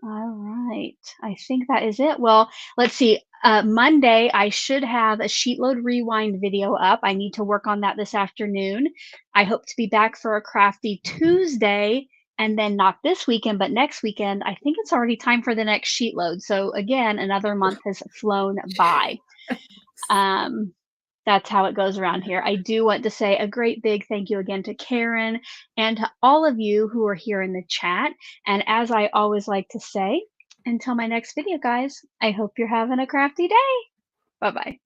All right. I think that is it. Well, let's see. Monday, I should have a Sheetload Rewind video up. I need to work on that this afternoon. I hope to be back for a Crafty Tuesday, and then not this weekend, but next weekend. I think it's already time for the next Sheetload. So again, another month has flown by. That's how it goes around here. I do want to say a great big thank you again to Karen and to all of you who are here in the chat. And as I always like to say, until my next video, guys, I hope you're having a crafty day. Bye-bye.